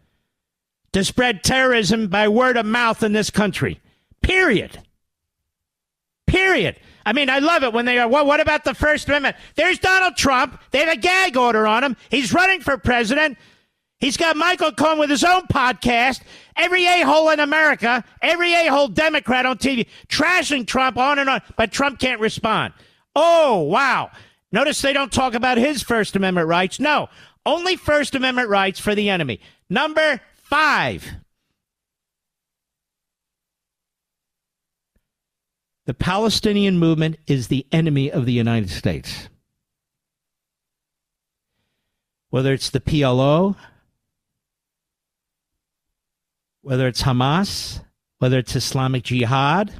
to spread terrorism by word of mouth in this country. Period. Period. I mean, I love it when they are, well, what about the First Amendment? There's Donald Trump. They have a gag order on him. He's running for president. He's got Michael Cohen with his own podcast. Every a-hole in America, every a-hole Democrat on TV, trashing Trump on and on, but Trump can't respond. Oh, wow. Notice they don't talk about his First Amendment rights. No, only First Amendment rights for the enemy. Number five. The Palestinian movement is the enemy of the United States. Whether it's the PLO, whether it's Hamas, whether it's Islamic Jihad,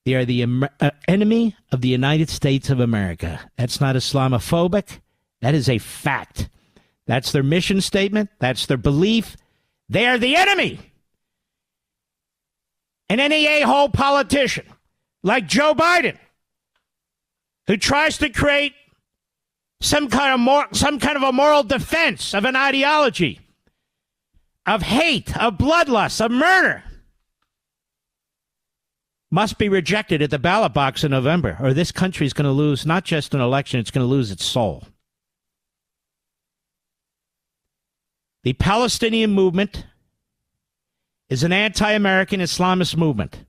they are the enemy of the United States of America. That's not Islamophobic. That is a fact. That's their mission statement. That's their belief. They are the enemy. And any a-hole politician like Joe Biden, who tries to create some kind of a moral defense of an ideology of hate, of bloodlust, of murder, must be rejected at the ballot box in November, or this country is going to lose not just an election, it's going to lose its soul. The Palestinian movement is an anti-American Islamist movement.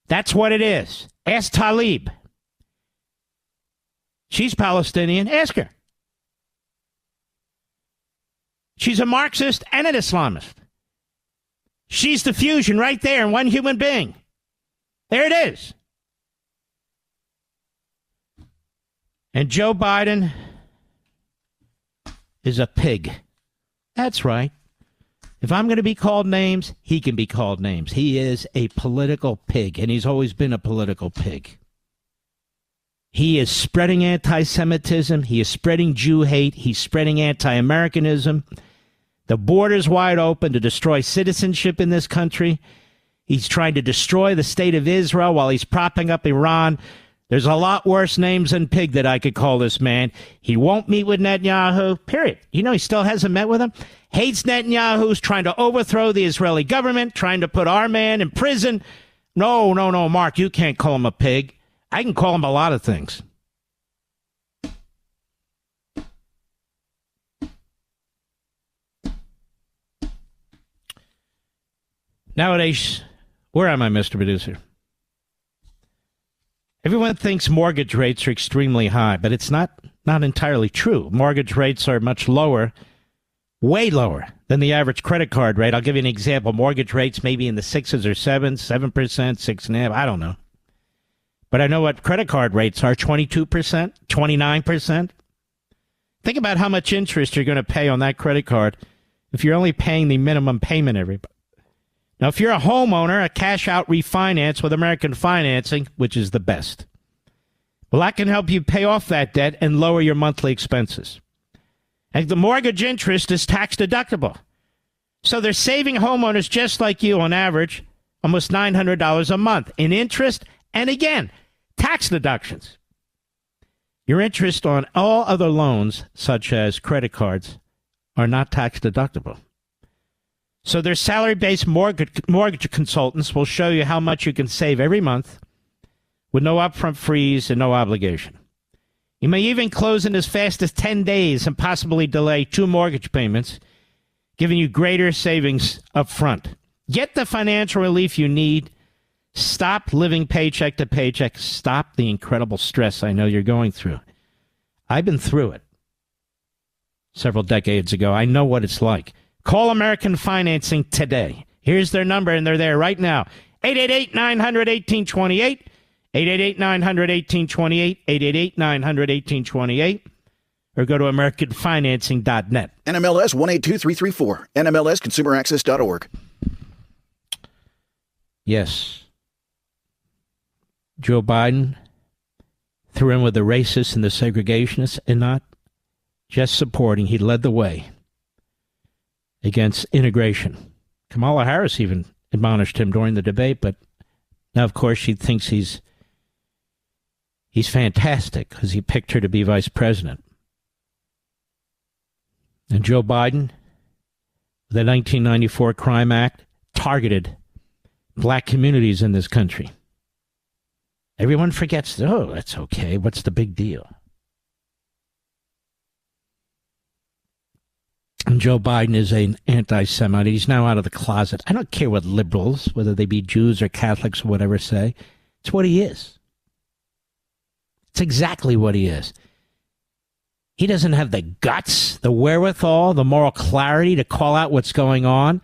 That's what it is. Ask Tlaib. She's Palestinian. Ask her. She's a Marxist and an Islamist. She's the fusion right there in one human being. There it is. And Joe Biden is a pig. That's right. If I'm going to be called names, he can be called names. He is a political pig, and he's always been a political pig. He is spreading anti-Semitism. He is spreading Jew hate. He's spreading anti-Americanism. The border's wide open to destroy citizenship in this country. He's trying to destroy the state of Israel while he's propping up Iran. There's a lot worse names than pig that I could call this man. He won't meet with Netanyahu, period. You know, he still hasn't met with him. Hates Netanyahu's trying to overthrow the Israeli government, trying to put our man in prison. No, Mark, you can't call him a pig. I can call him a lot of things. Nowadays, where am I, Mr. Producer? Everyone thinks mortgage rates are extremely high, but it's not entirely true. Mortgage rates are much lower, way lower than the average credit card rate. I'll give you an example. Mortgage rates maybe in the 6s or 7%, 6.5%, I don't know. But I know what credit card rates are, 22%, 29%. Think about how much interest you're going to pay on that credit card if you're only paying the minimum payment every month. Now, if you're a homeowner, a cash-out refinance with American Financing, which is the best, well, that can help you pay off that debt and lower your monthly expenses. And the mortgage interest is tax-deductible. So they're saving homeowners just like you, on average, almost $900 a month in interest and, again, tax deductions. Your interest on all other loans, such as credit cards, are not tax-deductible. So their salary-based mortgage consultants will show you how much you can save every month with no upfront fees and no obligation. You may even close in as fast as 10 days and possibly delay 2 mortgage payments, giving you greater savings up front. Get the financial relief you need. Stop living paycheck to paycheck. Stop the incredible stress I know you're going through. I've been through it several decades ago. I know what it's like. Call American Financing today. Here's their number, and they're there right now. 888-900-1828. 888-900-1828. 888-900-1828. Or go to AmericanFinancing.net. NMLS 182334. NMLSConsumerAccess.org. Yes. Joe Biden threw in with the racists and the segregationists and not just supporting. He led the way against integration. Kamala Harris even admonished him during the debate, but now, of course, she thinks he's fantastic because he picked her to be vice president. And Joe Biden, the 1994 Crime Act, targeted black communities in this country. Everyone forgets, oh, that's okay. What's the big deal? And Joe Biden is an anti-Semite. He's now out of the closet. I don't care what liberals, whether they be Jews or Catholics or whatever, say. It's what he is. It's exactly what he is. He doesn't have the guts, the wherewithal, the moral clarity to call out what's going on.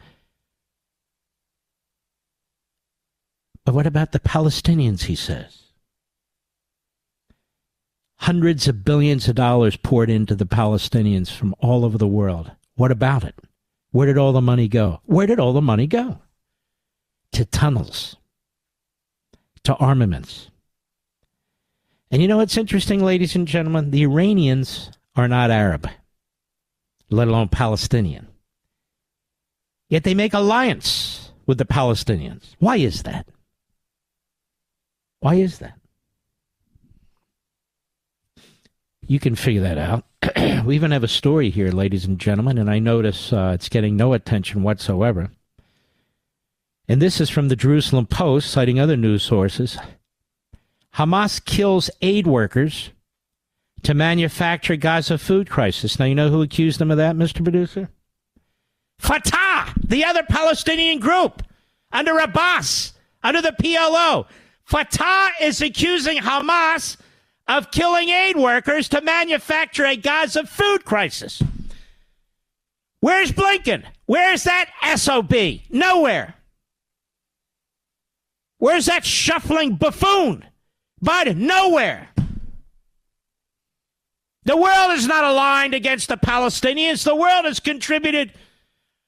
But what about the Palestinians, he says? Hundreds of billions of dollars poured into the Palestinians from all over the world. What about it? Where did all the money go? Where did all the money go? To tunnels. To armaments. And you know what's interesting, ladies and gentlemen? The Iranians are not Arab, let alone Palestinian. Yet they make alliance with the Palestinians. Why is that? Why is that? You can figure that out. We even have a story here, ladies and gentlemen, and I notice it's getting no attention whatsoever. And this is from the Jerusalem Post, citing other news sources. Hamas kills aid workers to manufacture Gaza food crisis. Now, you know who accused them of that, Mr. Producer? Fatah, the other Palestinian group, under Abbas, under the PLO. Fatah is accusing Hamas of killing aid workers to manufacture a Gaza food crisis. Where's Blinken? Where's that SOB? Nowhere. Where's that shuffling buffoon? Biden? Nowhere. The world is not aligned against the Palestinians. The world has contributed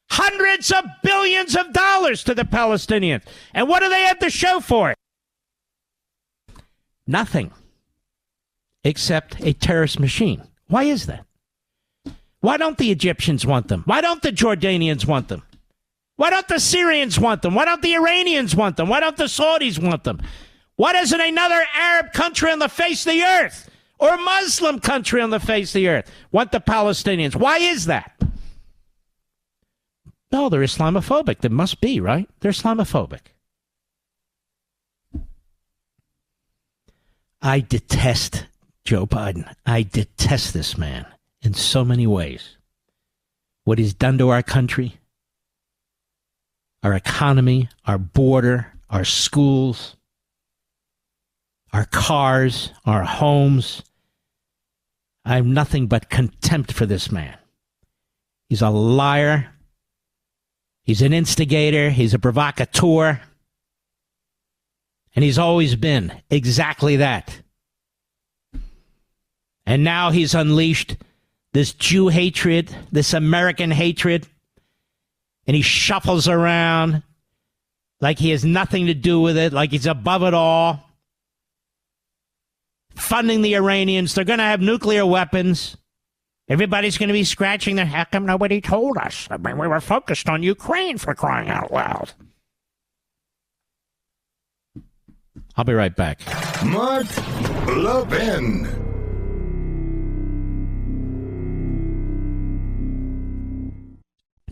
hundreds of billions of dollars to the Palestinians. And what do they have to show for it? Nothing. Except a terrorist machine. Why is that? Why don't the Egyptians want them? Why don't the Jordanians want them? Why don't the Syrians want them? Why don't the Iranians want them? Why don't the Saudis want them? Why doesn't another Arab country on the face of the earth or Muslim country on the face of the earth want the Palestinians? Why is that? No, they're Islamophobic. They must be, right? They're Islamophobic. I detest Joe Biden. I detest this man in so many ways. What he's done to our country, our economy, our border, our schools, our cars, our homes. I have nothing but contempt for this man. He's a liar. He's an instigator. He's a provocateur. And he's always been exactly that. And now he's unleashed this Jew hatred, this American hatred, and he shuffles around like he has nothing to do with it, like he's above it all. Funding the Iranians. They're going to have nuclear weapons. Everybody's going to be scratching their head. How come nobody told us? I mean, we were focused on Ukraine, for crying out loud. I'll be right back. Mark Levin.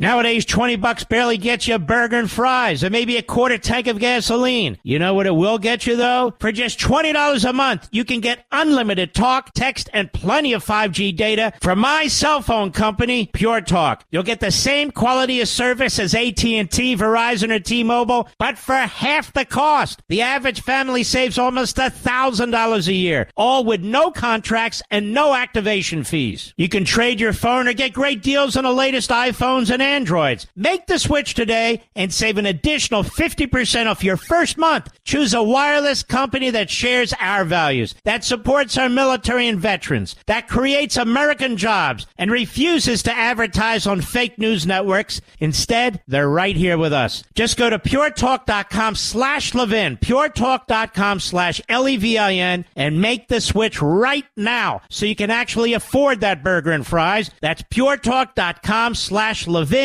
Nowadays, $20 barely gets you a burger and fries and maybe a quarter tank of gasoline. You know what it will get you, though? For just $20 a month, you can get unlimited talk, text, and plenty of 5G data from my cell phone company, Pure Talk. You'll get the same quality of service as AT&T, Verizon, or T-Mobile, but for half the cost. The average family saves almost $1,000 a year, all with no contracts and no activation fees. You can trade your phone or get great deals on the latest iPhones and Androids. Make the switch today and save an additional 50% off your first month. Choose a wireless company that shares our values, that supports our military and veterans, that creates American jobs, and refuses to advertise on fake news networks. Instead, they're right here with us. Just go to puretalk.com/Levin, puretalk.com/Levin, and make the switch right now so you can actually afford that burger and fries. That's puretalk.com/Levin. Levin. I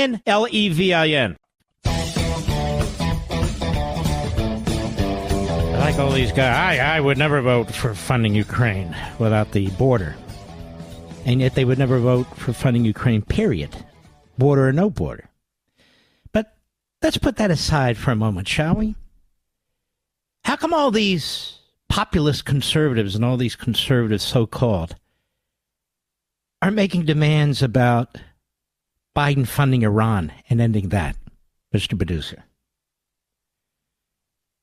like all these guys. I would never vote for funding Ukraine without the border. And yet they would never vote for funding Ukraine, period. Border or no border. But let's put that aside for a moment, shall we? How come all these populist conservatives and all these conservatives, so-called, are making demands about Biden funding Iran and ending that, Mr. Producer?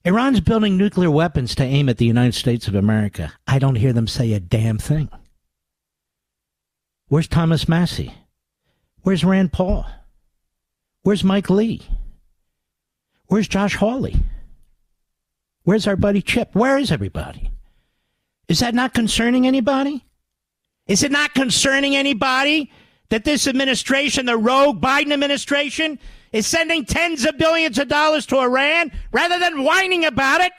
Iran's building nuclear weapons to aim at the United States of America. I don't hear them say a damn thing. Where's Thomas Massie? Where's Rand Paul? Where's Mike Lee? Where's Josh Hawley? Where's our buddy Chip? Where is everybody? Is that not concerning anybody? Is it not concerning anybody that this administration, the rogue Biden administration, is sending tens of billions of dollars to Iran rather than whining about it?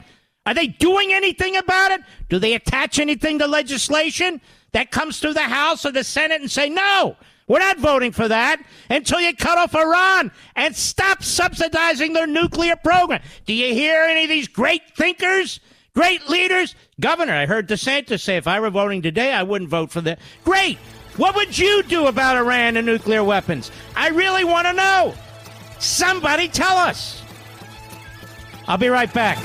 Are they doing anything about it? Do they attach anything to legislation that comes through the House or the Senate and say, no, we're not voting for that until you cut off Iran and stop subsidizing their nuclear program? Do you hear any of these great thinkers, great leaders? Governor, I heard DeSantis say if I were voting today, I wouldn't vote for that. Great. What would you do about Iran and nuclear weapons? I really want to know. Somebody tell us. I'll be right back.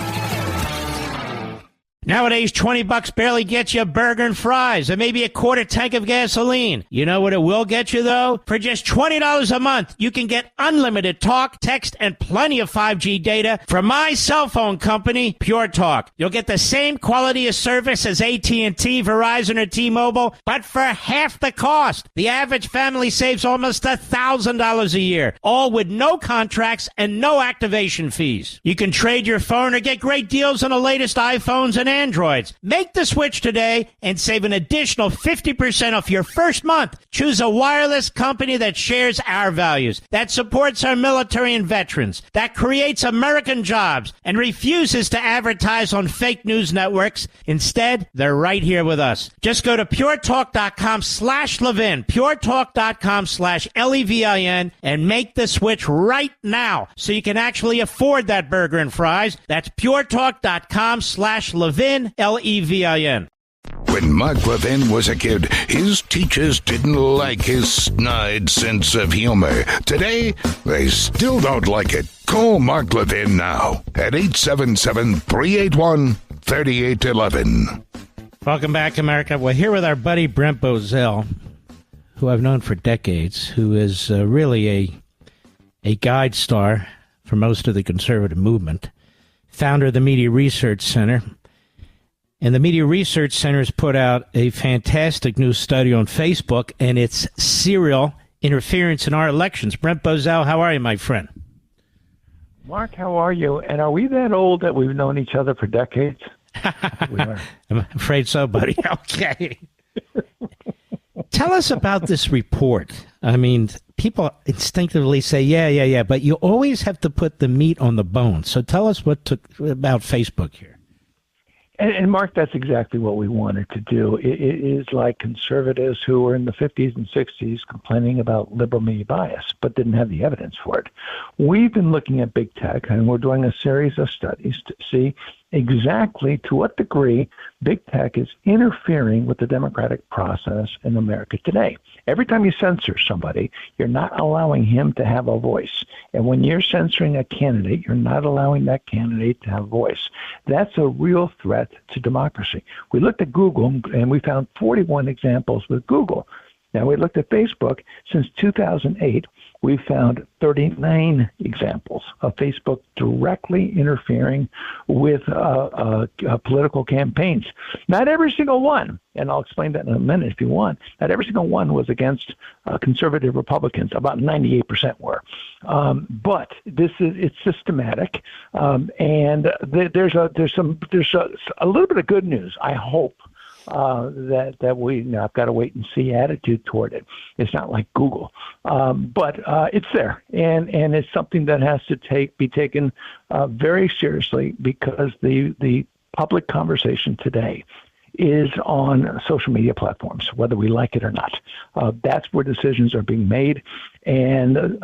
Nowadays, $20 barely gets you a burger and fries and maybe a quarter tank of gasoline. You know what it will get you, though? For just $20 a month, you can get unlimited talk, text, and plenty of 5G data from my cell phone company, Pure Talk. You'll get the same quality of service as AT&T, Verizon, or T-Mobile, but for half the cost. The average family saves almost $1,000 a year, all with no contracts and no activation fees. You can trade your phone or get great deals on the latest iPhones and Androids. Make the switch today and save an additional 50% off your first month. Choose a wireless company that shares our values, that supports our military and veterans, that creates American jobs, and refuses to advertise on fake news networks. Instead, they're right here with us. Just go to puretalk.com/Levin, puretalk.com/Levin, and make the switch right now so you can actually afford that burger and fries. That's puretalk.com/Levin. Levin. When Mark Levin was a kid, his teachers didn't like his snide sense of humor. Today, they still don't like it. Call Mark Levin now at 877-381-3811. Welcome back, America. We're here with our buddy Brent Bozell, who I've known for decades, who is really a guide star for most of the conservative movement, founder of the Media Research Center. And the Media Research Center has put out a fantastic new study on Facebook, and it's serial interference in our elections. Brent Bozell, how are you, my friend? Mark, how are you? And are we that old that we've known each other for decades? We are. I'm afraid so, buddy. Okay. Tell us about this report. I mean, people instinctively say, yeah, but you always have to put the meat on the bone. So tell us about Facebook here. And Mark, that's exactly what we wanted to do. It is like conservatives who were in the 50s and 60s complaining about liberal media bias, but didn't have the evidence for it. We've been looking at big tech, and we're doing a series of studies to see exactly to what degree big tech is interfering with the democratic process in America today. Every time you censor somebody, you're not allowing him to have a voice. And when you're censoring a candidate, you're not allowing that candidate to have a voice. That's a real threat to democracy. We looked at Google, and we found 41 examples with Google. Now, we looked at Facebook. Since 2008, we found 39 examples of Facebook directly interfering with political campaigns. Not every single one, and I'll explain that in a minute if you want, not every single one was against conservative Republicans. About 98% were. But it's systematic, and there's a little bit of good news, I hope. That we I've got to wait and see attitude toward it. It's not like Google, but it's there, and it's something that has to be taken very seriously, because the public conversation today is on social media platforms, whether we like it or not. That's where decisions are being made, and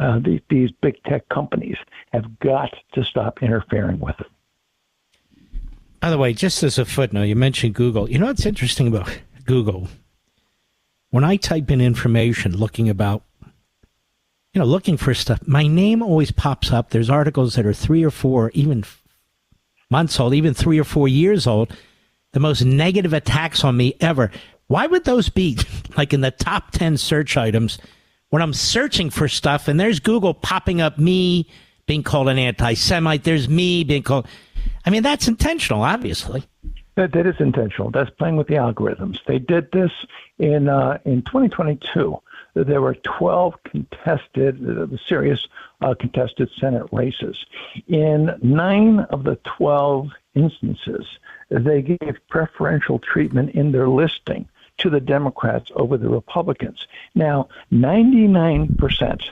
these big tech companies have got to stop interfering with it. By the way, just as a footnote, you mentioned Google. You know what's interesting about Google? When I type in information looking for stuff, my name always pops up. There's articles that are 3 or 4, even months old, even 3 or 4 years old. The most negative attacks on me ever. Why would those be like in the top 10 search items when I'm searching for stuff and there's Google popping up me being called an anti-Semite? There's me being called... I mean, that's intentional, obviously. That is intentional. That's playing with the algorithms. They did this in 2022. There were 12 serious contested Senate races. In 9 of the 12 instances, they gave preferential treatment in their listing to the Democrats over the Republicans. Now, 99%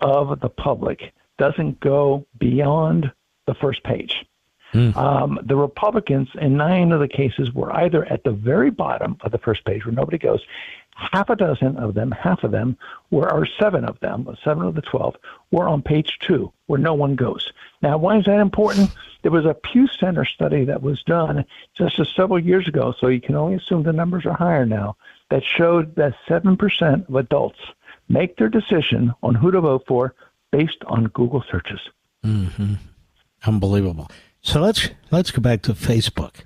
of the public doesn't go beyond the first page. The Republicans in 9 of the cases were either at the very bottom of the first page where nobody goes. Half of them were, or 7 of them, 7 of the 12, were on page 2 where no one goes. Now, why is that important? There was a Pew Center study that was done just several years ago, so you can only assume the numbers are higher now, that showed that 7% of adults make their decision on who to vote for based on Google searches. Mm-hmm. Unbelievable. So let's go back to Facebook.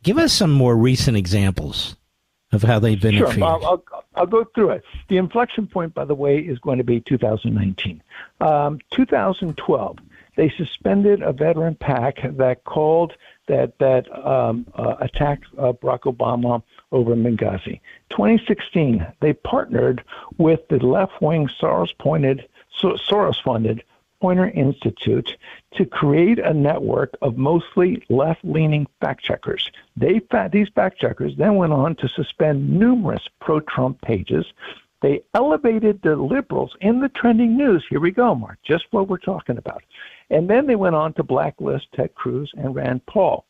Give us some more recent examples of how they've been Sure, interfered. I'll go through it. The inflection point, by the way, is going to be 2019. 2012, they suspended a veteran PAC that attacked Barack Obama over Benghazi. 2016, they partnered with the left-wing Soros-funded Poynter Institute to create a network of mostly left-leaning fact-checkers. These fact-checkers then went on to suspend numerous pro-Trump pages. They elevated the liberals in the trending news. Here we go, Mark, just what we're talking about. And then they went on to blacklist Ted Cruz and Rand Paul.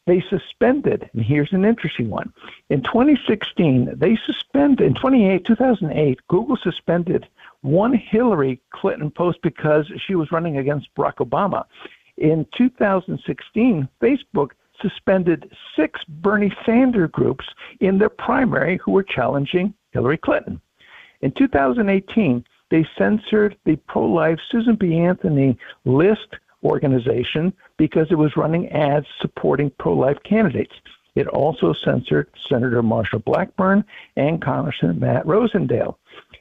They suspended, and here's an interesting one. In 2016, in 2008, Google suspended one Hillary Clinton post because she was running against Barack Obama. In 2016, Facebook suspended 6 Bernie Sanders groups in their primary who were challenging Hillary Clinton. In 2018, they censored the pro-life Susan B. Anthony list organization because it was running ads supporting pro-life candidates. It also censored Senator Marsha Blackburn and Congressman Matt Rosendale.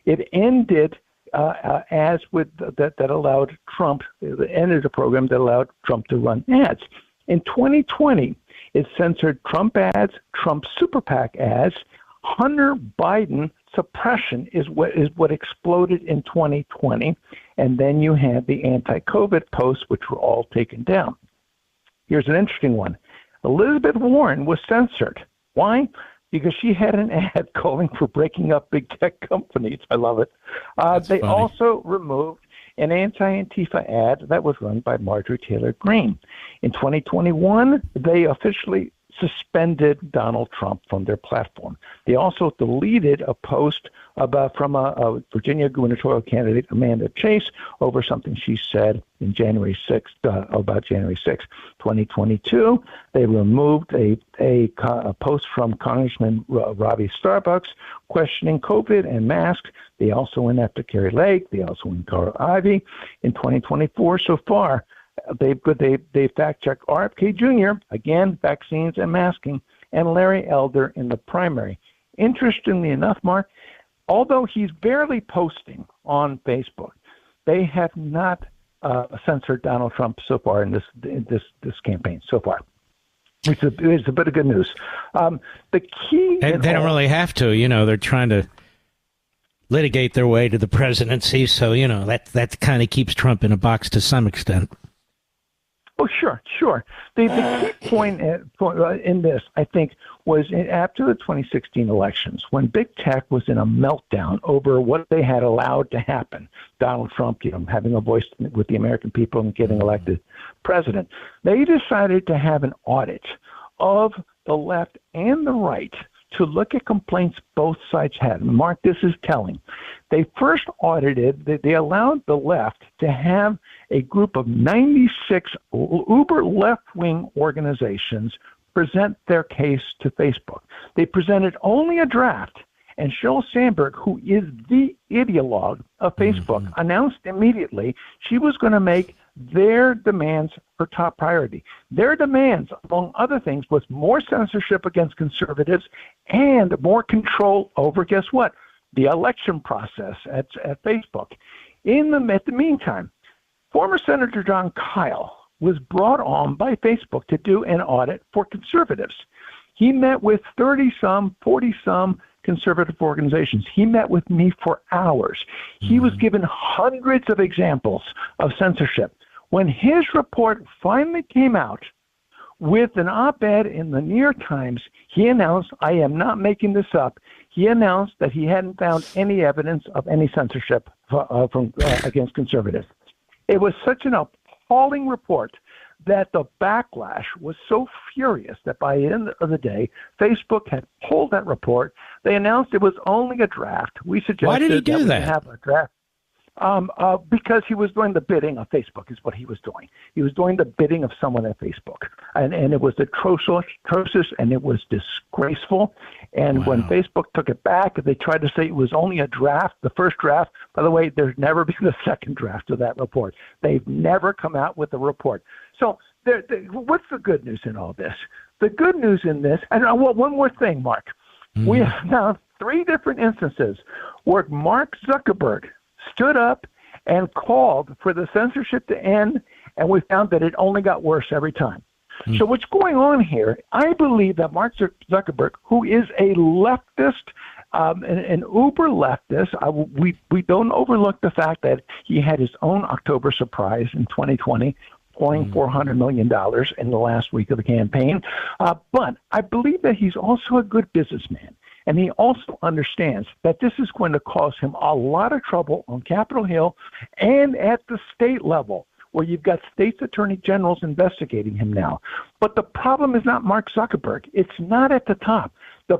It ended ads that allowed Trump. It ended a program that allowed Trump to run ads. In 2020, it censored Trump ads, Trump super PAC ads. Hunter Biden suppression is what exploded in 2020, and then you had the anti-COVID posts, which were all taken down. Here's an interesting one. Elizabeth Warren was censored. Why? Because she had an ad calling for breaking up big tech companies. I love it. They funny. also removed an anti-Antifa ad that was run by Marjorie Taylor Greene. In 2021, they officially suspended Donald Trump from their platform. They also deleted a post from a Virginia gubernatorial candidate, Amanda Chase, over something she said in January 6th, about January 6th, 2022. They removed a post from Congressman Ravi Starbucks questioning COVID and masks. They also went after Carrie Lake. They also went Carl Ivey. In 2024 so far, they fact-checked RFK Jr., again, vaccines and masking, and Larry Elder in the primary. Interestingly enough, Mark, although he's barely posting on Facebook, they have not censored Donald Trump so far in this campaign so far. It's a bit of good news. The key... And they don't really have to. They're trying to litigate their way to the presidency, so, that kind of keeps Trump in a box to some extent. Oh, sure. The key point in this, I think, was after the 2016 elections, when big tech was in a meltdown over what they had allowed to happen. Donald Trump, having a voice with the American people and getting elected president. They decided to have an audit of the left and the right to look at complaints both sides had. Mark, this is telling. They first audited, they allowed the left to have a group of 96 uber left-wing organizations present their case to Facebook. They presented only a draft, and Sheryl Sandberg, who is the ideologue of Facebook, announced immediately she was going to make their demands her top priority. Their demands, among other things, was more censorship against conservatives and more control over, guess what, the election process at Facebook. At the meantime, former Senator John Kyle was brought on by Facebook to do an audit for conservatives. He met with 30-some, 40-some conservative organizations. He met with me for hours. He was given hundreds of examples of censorship. When his report finally came out with an op-ed in the New York Times, he announced, I am not making this up, he announced that he hadn't found any evidence of any censorship against conservatives. It was such an appalling report that the backlash was so furious that by the end of the day, Facebook had pulled that report. They announced it was only a draft. We suggested Why did he do that? Have a draft. Because he was doing the bidding of Facebook is what he was doing. He was doing the bidding of someone at Facebook. And it was atrocious and it was disgraceful. And when Facebook took it back, they tried to say it was only a draft, the first draft. By the way, there's never been a second draft of that report. They've never come out with a report. So what's the good news in all this? The good news in this, and one more thing, Mark. We have now 3 different instances where Mark Zuckerberg stood up and called for the censorship to end, and we found that it only got worse every time. So what's going on here, I believe that Mark Zuckerberg, who is a leftist, an uber leftist, we don't overlook the fact that he had his own October surprise in 2020, pouring $400 million in the last week of the campaign. But I believe that he's also a good businessman. And he also understands that this is going to cause him a lot of trouble on Capitol Hill and at the state level, where you've got state's attorney generals investigating him now. But the problem is not Mark Zuckerberg. It's not at the top. The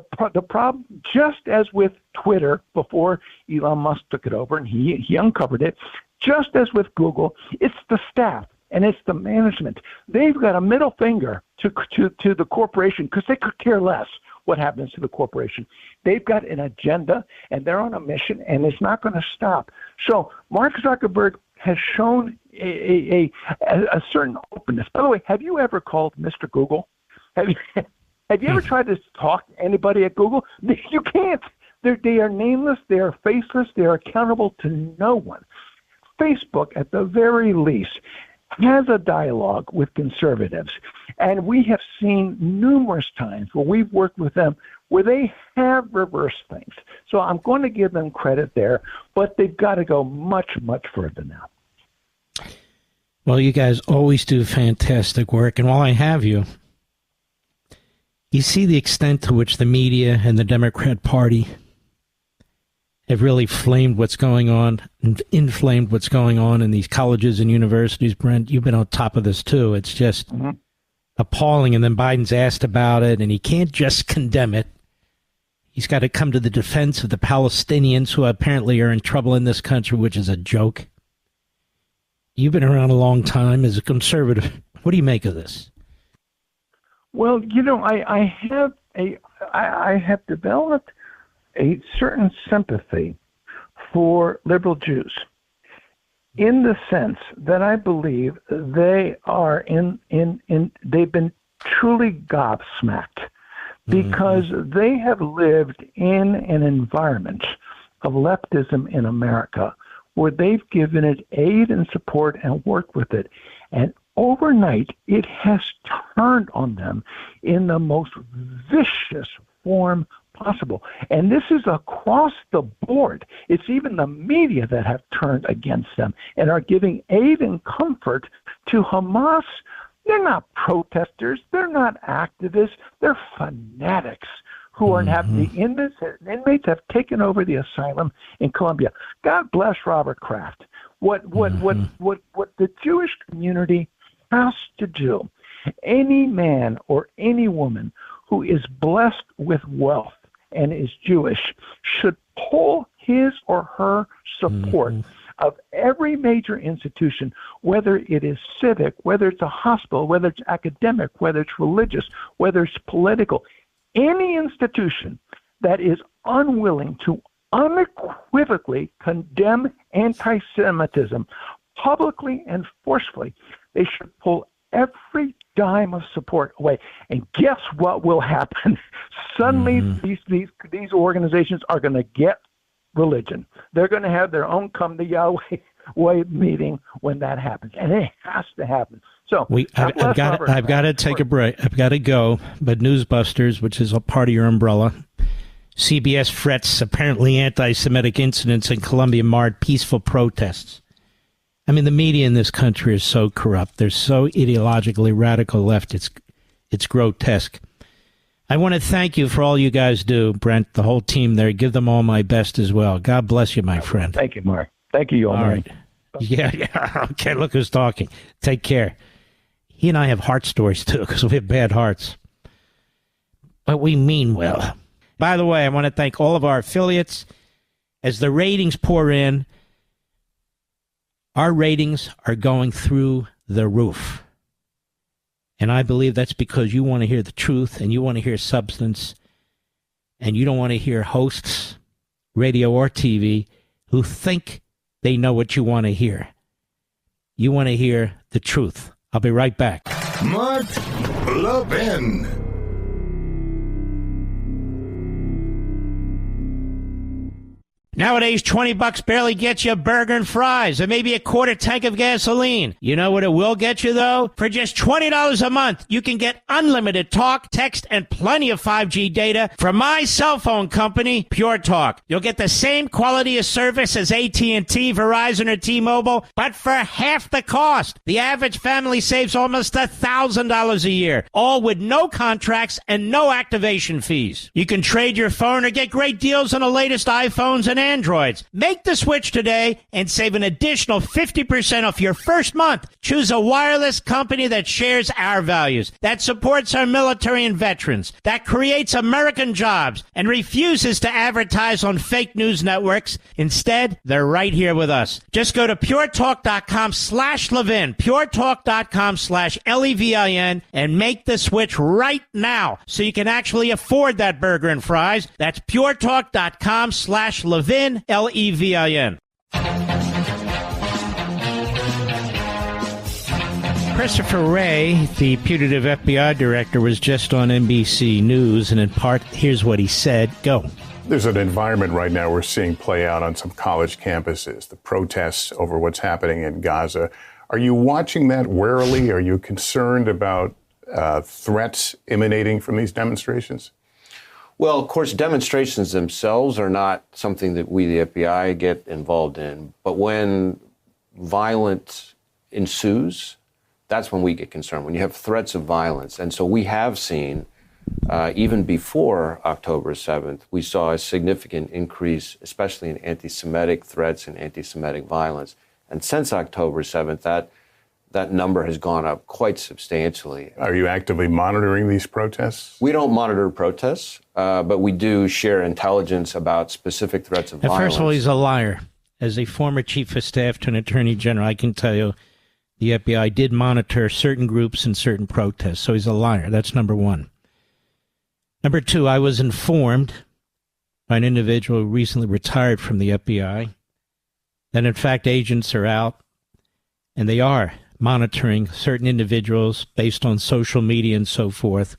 problem, just as with Twitter before Elon Musk took it over and he uncovered it, just as with Google, it's the staff and it's the management. They've got a middle finger to the corporation because they could care less what happens to the corporation. They've got an agenda and they're on a mission, and it's not going to stop. So Mark Zuckerberg has shown a certain openness. By the way, have you ever called Mr. Google? Have you ever tried to talk to anybody at Google? You can't. They are nameless. They are faceless. They are accountable to no one. Facebook, at the very least, has a dialogue with conservatives. And we have seen numerous times where we've worked with them where they have reversed things. So I'm going to give them credit there, but they've got to go much, much further now. Well, you guys always do fantastic work. And while I have you, you see the extent to which the media and the Democrat Party have really flamed what's going on and inflamed what's going on in these colleges and universities. Brent, you've been on top of this too. It's just appalling. And then Biden's asked about it, and he can't just condemn it. He's got to come to the defense of the Palestinians, who apparently are in trouble in this country, which is a joke. You've been around a long time as a conservative. What do you make of this? Well, I have developed a certain sympathy for liberal Jews, in the sense that I believe they are they've been truly gobsmacked because they have lived in an environment of leftism in America where they've given it aid and support and worked with it. And overnight, it has turned on them in the most vicious form possible. And this is across the board. It's even the media that have turned against them and are giving aid and comfort to Hamas. They're not protesters. They're not activists. They're fanatics who are the inmates have taken over the asylum in Colombia. God bless Robert Kraft. What the Jewish community has to do, any man or any woman who is blessed with wealth and is Jewish should pull his or her support of every major institution, whether it is civic, whether it's a hospital, whether it's academic, whether it's religious, whether it's political. Any institution that is unwilling to unequivocally condemn anti-Semitism publicly and forcefully, they should pull every dime of support away. And guess what will happen? Suddenly, these organizations are going to get religion. They're going to have their own come to Yahweh meeting when that happens, and it has to happen. So I've got to take a break. I've got to go. But Newsbusters, which is a part of your umbrella, CBS frets apparently anti-Semitic incidents in Colombia marred peaceful protests. I mean, the media in this country is so corrupt. They're so ideologically radical left. It's grotesque. I want to thank you for all you guys do, Brent, the whole team there. Give them all my best as well. God bless you, my friend. Thank you, Mark. Thank you, all right. Yeah. Okay, look who's talking. Take care. He and I have heart stories, too, because we have bad hearts. But we mean well. By the way, I want to thank all of our affiliates. As the ratings pour in, our ratings are going through the roof. And I believe that's because you want to hear the truth and you want to hear substance. And you don't want to hear hosts, radio or TV, who think they know what you want to hear. You want to hear the truth I'll be right back. Mark Levin. Nowadays, $20 barely gets you a burger and fries, or maybe a quarter tank of gasoline. You know what it will get you, though? For just $20 a month, you can get unlimited talk, text, and plenty of 5G data from my cell phone company, Pure Talk. You'll get the same quality of service as AT&T, Verizon, or T-Mobile, but for half the cost. The average family saves almost $1,000 a year, all with no contracts and no activation fees. You can trade your phone or get great deals on the latest iPhones and Androids. Make the switch today and save an additional 50% off your first month. Choose a wireless company that shares our values, that supports our military and veterans, that creates American jobs, and refuses to advertise on fake news networks. Instead, they're right here with us. Just go to puretalk.com/Levin, puretalk.com/Levin, and make the switch right now so you can actually afford that burger and fries. That's puretalk.com/Levin. Levin. Christopher Wray, the putative FBI director, was just on NBC News, and in part, here's what he said. Go. There's an environment right now we're seeing play out on some college campuses, the protests over what's happening in Gaza. Are you watching that warily? Are you concerned about threats emanating from these demonstrations? Well, of course, demonstrations themselves are not something that we, the FBI, get involved in. But when violence ensues, that's when we get concerned, when you have threats of violence. And so we have seen, even before October 7th, we saw a significant increase, especially in anti-Semitic threats and anti-Semitic violence. And since October 7th, that number has gone up quite substantially. Are you actively monitoring these protests? We don't monitor protests, but we do share intelligence about specific threats of violence. First of all, he's a liar. As a former chief of staff to an attorney general, I can tell you the FBI did monitor certain groups and certain protests, so he's a liar. That's number one. Number two, I was informed by an individual who recently retired from the FBI that, in fact, agents are out, and they are monitoring certain individuals based on social media and so forth.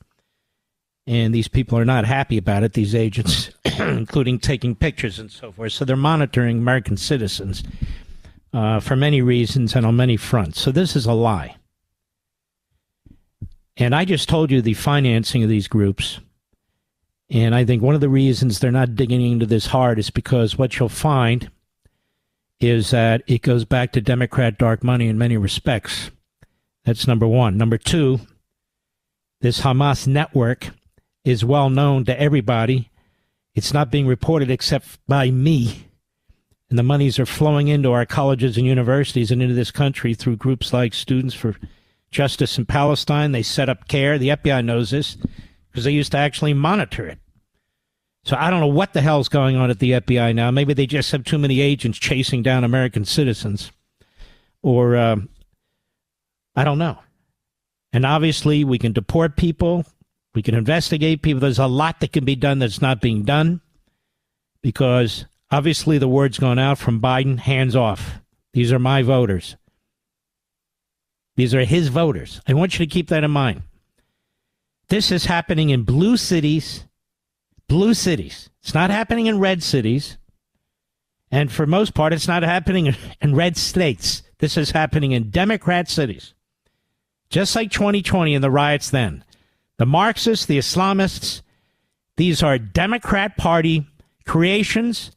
And these people are not happy about it, these agents, including taking pictures and so forth. So they're monitoring American citizens for many reasons and on many fronts. So this is a lie. And I just told you the financing of these groups. And I think one of the reasons they're not digging into this hard is because what you'll find is that it goes back to Democrat dark money in many respects. That's number one. Number two, this Hamas network is well known to everybody. It's not being reported except by me. And the monies are flowing into our colleges and universities and into this country through groups like Students for Justice in Palestine. They set up CARE. The FBI knows this because they used to actually monitor it. So I don't know what the hell's going on at the FBI now. Maybe they just have too many agents chasing down American citizens. Or, I don't know. And obviously, we can deport people. We can investigate people. There's a lot that can be done that's not being done. Because, obviously, the word's gone out from Biden, hands off. These are my voters. These are his voters. I want you to keep that in mind. This is happening in blue cities. Blue cities. It's not happening in red cities. And for most part, it's not happening in red states. This is happening in Democrat cities. Just like 2020 and the riots then. The Marxists, the Islamists, these are Democrat Party creations.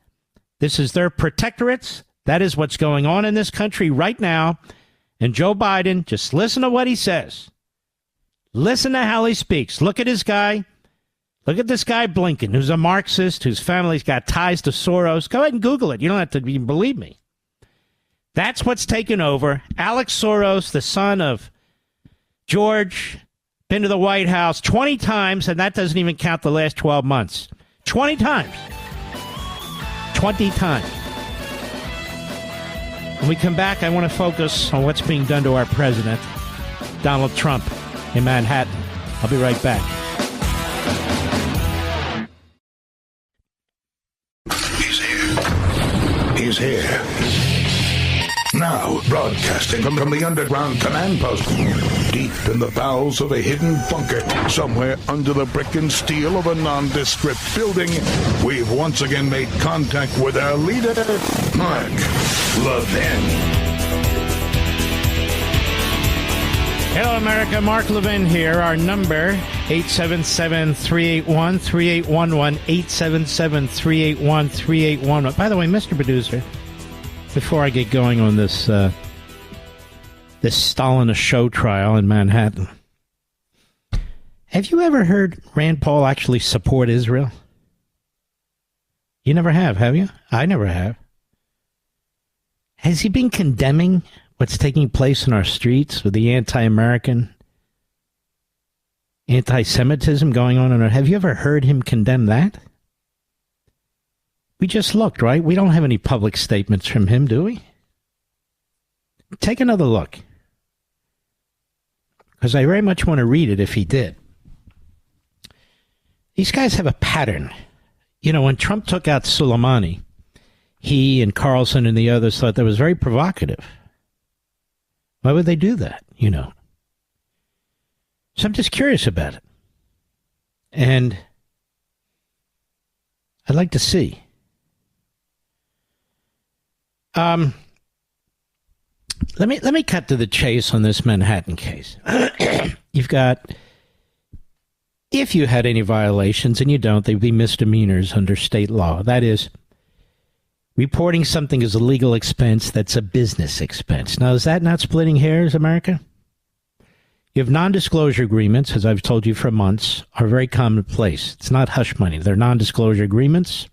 This is their protectorates. That is what's going on in this country right now. And Joe Biden, just listen to what he says. Listen to how he speaks. Look at his guy. Look at this guy Blinken, who's a Marxist, whose family's got ties to Soros. Go ahead and Google it. You don't have to even believe me. That's what's taken over. Alex Soros, the son of George, been to the White House 20 times, and that doesn't even count the last 12 months. 20 times. 20 times. When we come back, I want to focus on what's being done to our president, Donald Trump, in Manhattan. I'll be right back. He's here. Now, Now, broadcasting from the underground command post, deep in the bowels of a hidden bunker, somewhere under the brick and steel of a nondescript building, we've once again made contact with our leader, Mark Levin. Hello, America. Mark Levin here. Our number, 877-381-3811, 877-381-3811. By the way, Mr. Producer, before I get going on this Stalinist show trial in Manhattan, have you ever heard Rand Paul actually support Israel? You never have you? I never have. Has he been condemning what's taking place in our streets with the anti-American, anti-Semitism going on? Have you ever heard him condemn that? We just looked, right? We don't have any public statements from him, do we? Take another look. Because I very much want to read it if he did. These guys have a pattern. You know, when Trump took out Soleimani, he and Carlson and the others thought that was very provocative. Why would they do that, you know? So I'm just curious about it. And I'd like to see. Let me cut to the chase on this Manhattan case. You've got, if you had any violations, and you don't, they'd be misdemeanors under state law. That is, reporting something as a legal expense that's a business expense. Now, is that not splitting hairs, America? You have non-disclosure agreements, as I've told you for months, are very commonplace. It's not hush money. They're non-disclosure agreements.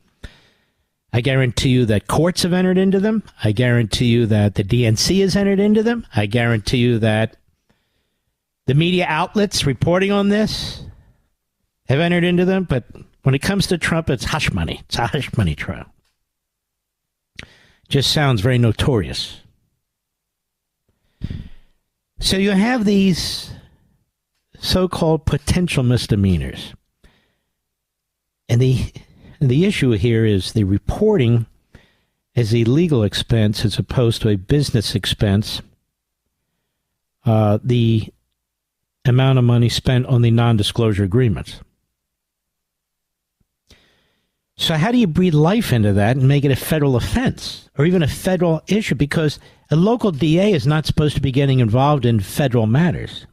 I guarantee you that courts have entered into them. I guarantee you that the DNC has entered into them. I guarantee you that the media outlets reporting on this have entered into them. But when it comes to Trump, it's hush money. It's a hush money trial. Just sounds very notorious. So you have these so-called potential misdemeanors. And the issue here is the reporting as a legal expense as opposed to a business expense. The amount of money spent on the non-disclosure agreements. So how do you breathe life into that and make it a federal offense or even a federal issue? Because a local DA is not supposed to be getting involved in federal matters.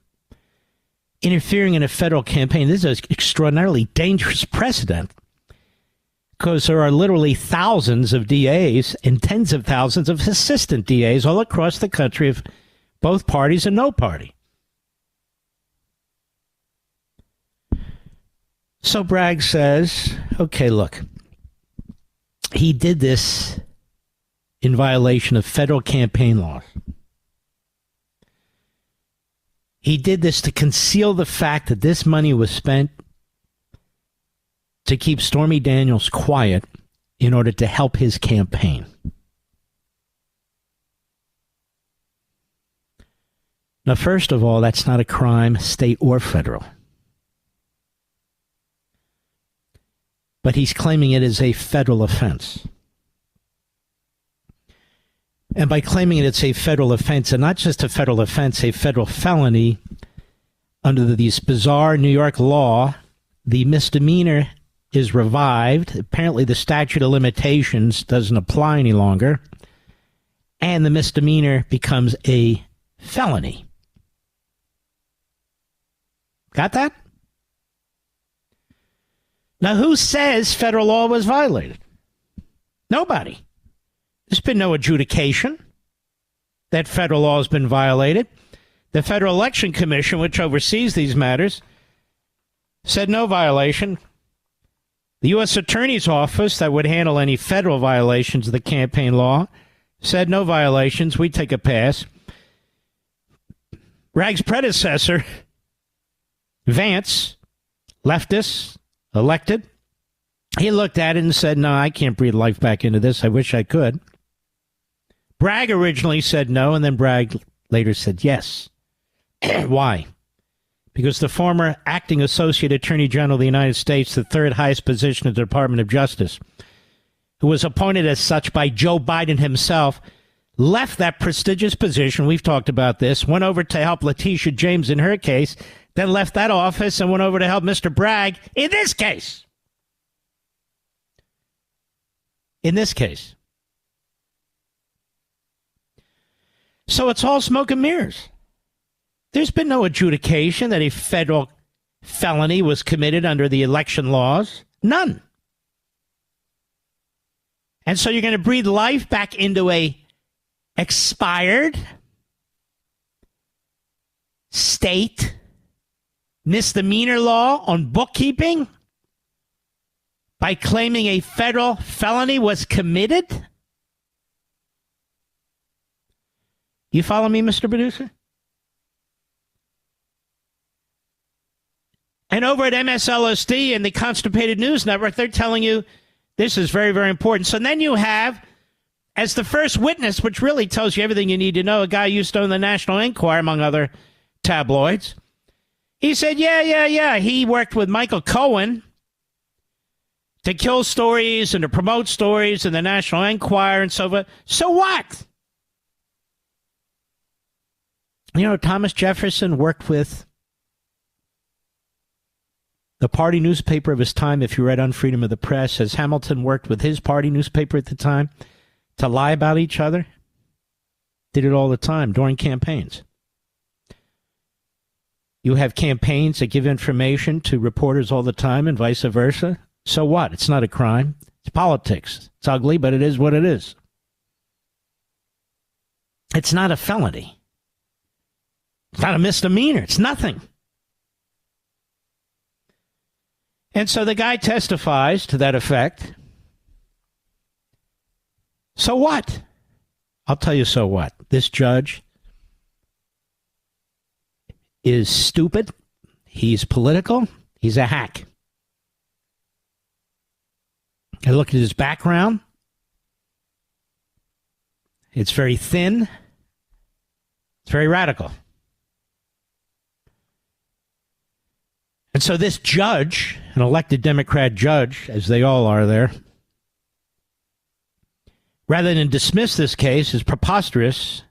Interfering in a federal campaign, this is an extraordinarily dangerous precedent because there are literally thousands of DAs and tens of thousands of assistant DAs all across the country of both parties and no party. So Bragg says, okay, look. He did this in violation of federal campaign laws. He did this to conceal the fact that this money was spent to keep Stormy Daniels quiet in order to help his campaign. Now, first of all, that's not a crime, state or federal. But he's claiming it is a federal offense. And by claiming it's a federal offense, and not just a federal offense, a federal felony, under this bizarre New York law, the misdemeanor is revived. Apparently the statute of limitations doesn't apply any longer, and the misdemeanor becomes a felony. Got that? Now, who says federal law was violated? Nobody. There's been no adjudication that federal law has been violated. The Federal Election Commission, which oversees these matters, said no violation. The U.S. Attorney's Office, that would handle any federal violations of the campaign law, said no violations. We take a pass. Bragg's predecessor, Vance, leftist, elected, he looked at it and said, no, I can't breathe life back into this. I wish I could. Bragg originally said no, and then Bragg later said yes. Why? Because the former acting Associate Attorney General of the United States, the third highest position in the Department of Justice, who was appointed as such by Joe Biden himself, left that prestigious position, we've talked about this, went over to help Letitia James in her case, then left that office and went over to help Mr. Bragg in this case. In this case. So it's all smoke and mirrors. There's been no adjudication that a federal felony was committed under the election laws. None. And so you're going to breathe life back into a expired state misdemeanor law on bookkeeping by claiming a federal felony was committed? You follow me, Mr. Producer? And over at MSLSD and the Constipated News Network, they're telling you this is very, very important. So then you have, as the first witness, which really tells you everything you need to know, a guy who used to own the National Enquirer, among other tabloids. He said, yeah. He worked with Michael Cohen to kill stories and to promote stories in the National Enquirer and so forth. So what? You know, Thomas Jefferson worked with the party newspaper of his time, if you read On Freedom of the Press, as Hamilton worked with his party newspaper at the time to lie about each other. Did it all the time during campaigns. You have campaigns that give information to reporters all the time and vice versa. So what? It's not a crime. It's politics. It's ugly, but it is what it is. It's not a felony. It's not a misdemeanor. It's nothing. And so the guy testifies to that effect. So what? I'll tell you so what. This judge is stupid. He's political. He's a hack. I look at his background. It's very thin. It's very radical. And so this judge, an elected Democrat judge, as they all are there, rather than dismiss this case as preposterous,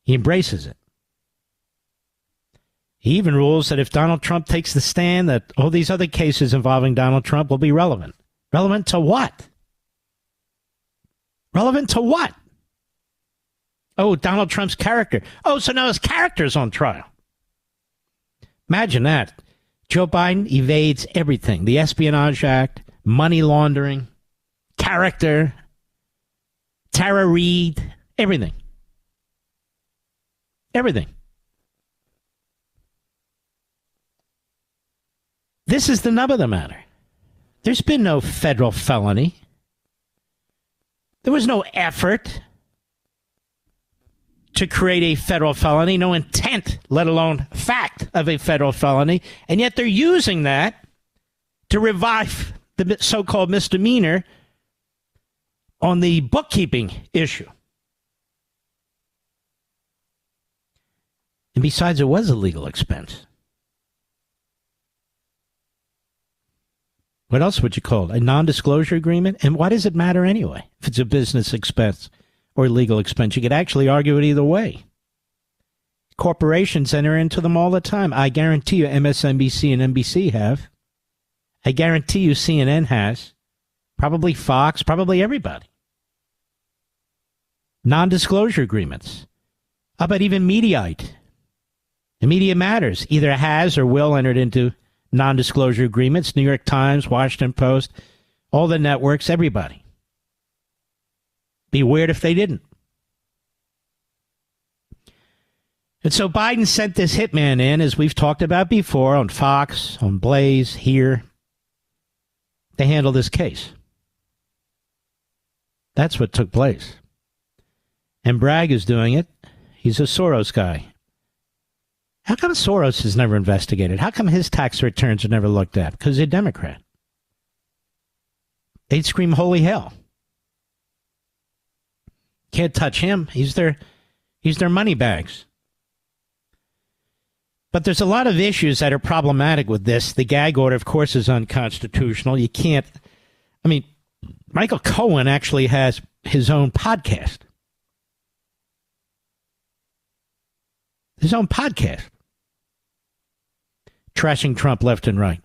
he embraces it. He even rules that if Donald Trump takes the stand, that all these other cases involving Donald Trump will be relevant. Relevant to what? Relevant to what? Oh, Donald Trump's character. Oh, so now his character's on trial. Imagine that. Joe Biden evades everything. The Espionage Act, money laundering, character, Tara Reid, everything. Everything. This is the nub of the matter. There's been no federal felony. There was no effort to create a federal felony, no intent, let alone fact of a federal felony, and yet they're using that to revive the so-called misdemeanor on the bookkeeping issue. And besides, it was a legal expense. What else would you call it? A non-disclosure agreement? And why does it matter anyway, if it's a business expense or legal expense? You could actually argue it either way. Corporations enter into them all the time. I guarantee you MSNBC and NBC have. I guarantee you CNN has. Probably Fox, probably everybody. Non-disclosure agreements. How about even Mediaite? The Media Matters either has or will entered into non-disclosure agreements. New York Times, Washington Post, all the networks, everybody. Be weird if they didn't. And so Biden sent this hitman in, as we've talked about before, on Fox, on Blaze, here, to handle this case. That's what took place. And Bragg is doing it. He's a Soros guy. How come Soros is never investigated? How come his tax returns are never looked at? Because he's a Democrat. They'd scream holy hell. Can't touch him. He's their money bags. But there's a lot of issues that are problematic with this. The gag order, of course, is unconstitutional. You can't. I mean, Michael Cohen actually has his own podcast. His own podcast. Trashing Trump left and right.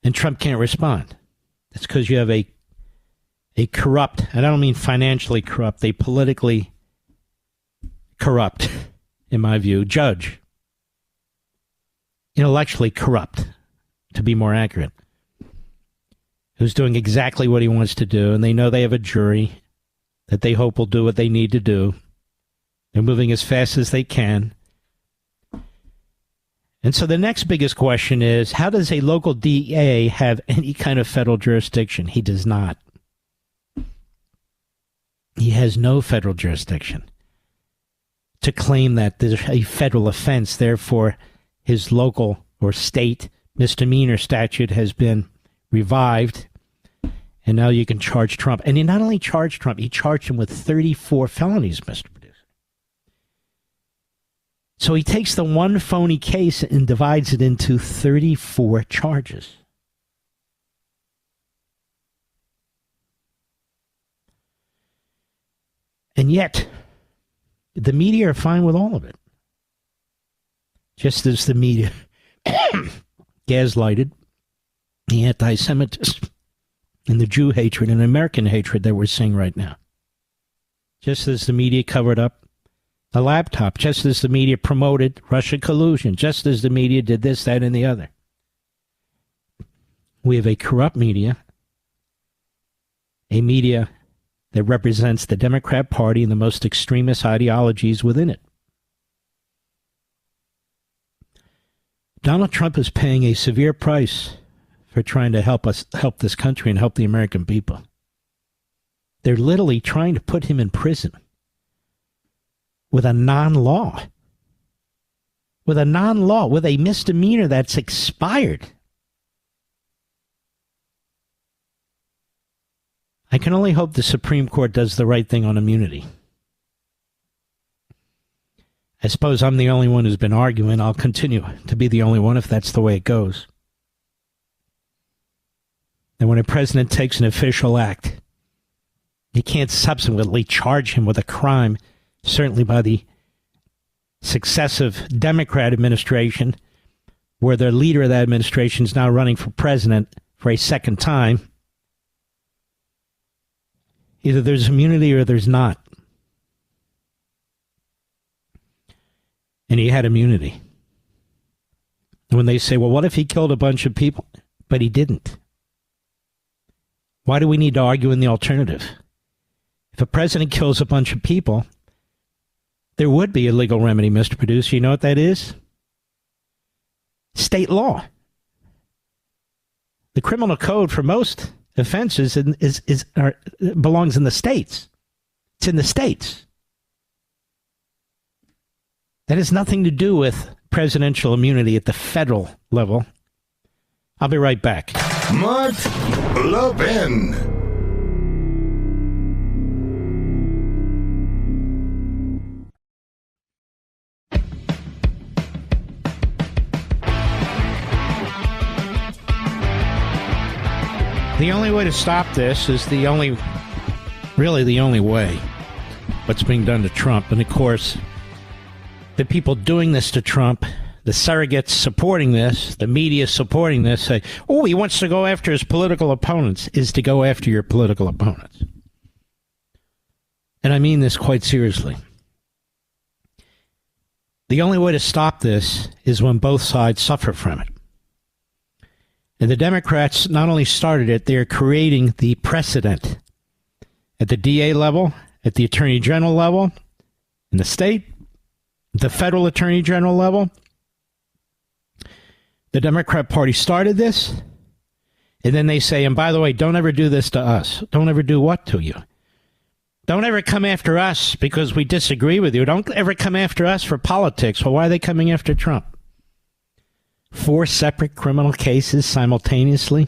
And Trump can't respond. That's because you have a corrupt, and I don't mean financially corrupt, a politically corrupt, in my view, judge. Intellectually corrupt, to be more accurate. Who's doing exactly what he wants to do, and they know they have a jury that they hope will do what they need to do. They're moving as fast as they can. And so the next biggest question is, how does a local DA have any kind of federal jurisdiction? He does not. He has no federal jurisdiction to claim that there's a federal offense. Therefore, his local or state misdemeanor statute has been revived, and now you can charge Trump. And he not only charged Trump, he charged him with 34 felonies, Mr. Producer. So he takes the one phony case and divides it into 34 charges. And yet, the media are fine with all of it. Just as the media gaslighted the anti-Semitism and the Jew hatred and American hatred that we're seeing right now. Just as the media covered up the laptop, just as the media promoted Russia collusion, just as the media did this, that, and the other. We have a corrupt media, a media that represents the Democrat Party and the most extremist ideologies within it. Donald Trump is paying a severe price for trying to help this country and help the American people. They're literally trying to put him in prison with a non-law. With a misdemeanor that's expired. I can only hope the Supreme Court does the right thing on immunity. I suppose I'm the only one who's been arguing. I'll continue to be the only one if that's the way it goes. And when a president takes an official act, you can't subsequently charge him with a crime, certainly by the successive Democrat administration, where the leader of that administration is now running for president for a second time. Either there's immunity or there's not. And he had immunity. And when they say, well, what if he killed a bunch of people? But he didn't. Why do we need to argue in the alternative? If a president kills a bunch of people, there would be a legal remedy, Mr. Producer. You know what that is? State law. The criminal code for most offenses belongs in the states. It's in the states. That has nothing to do with presidential immunity at the federal level. I'll be right back. Mark Levin. The only way to stop this is the only way. What's being done to Trump. And of course, the people doing this to Trump, the surrogates supporting this, the media supporting this, say, oh, he wants to go after his political opponents, is to go after your political opponents. And I mean this quite seriously. The only way to stop this is when both sides suffer from it. And the Democrats not only started it, they are creating the precedent at the DA level, at the Attorney General level, in the state, the federal Attorney General level. The Democrat Party started this, and then they say, and by the way, don't ever do this to us. Don't ever do what to you? Don't ever come after us because we disagree with you. Don't ever come after us for politics. Well, why are they coming after Trump? 4 separate criminal cases simultaneously.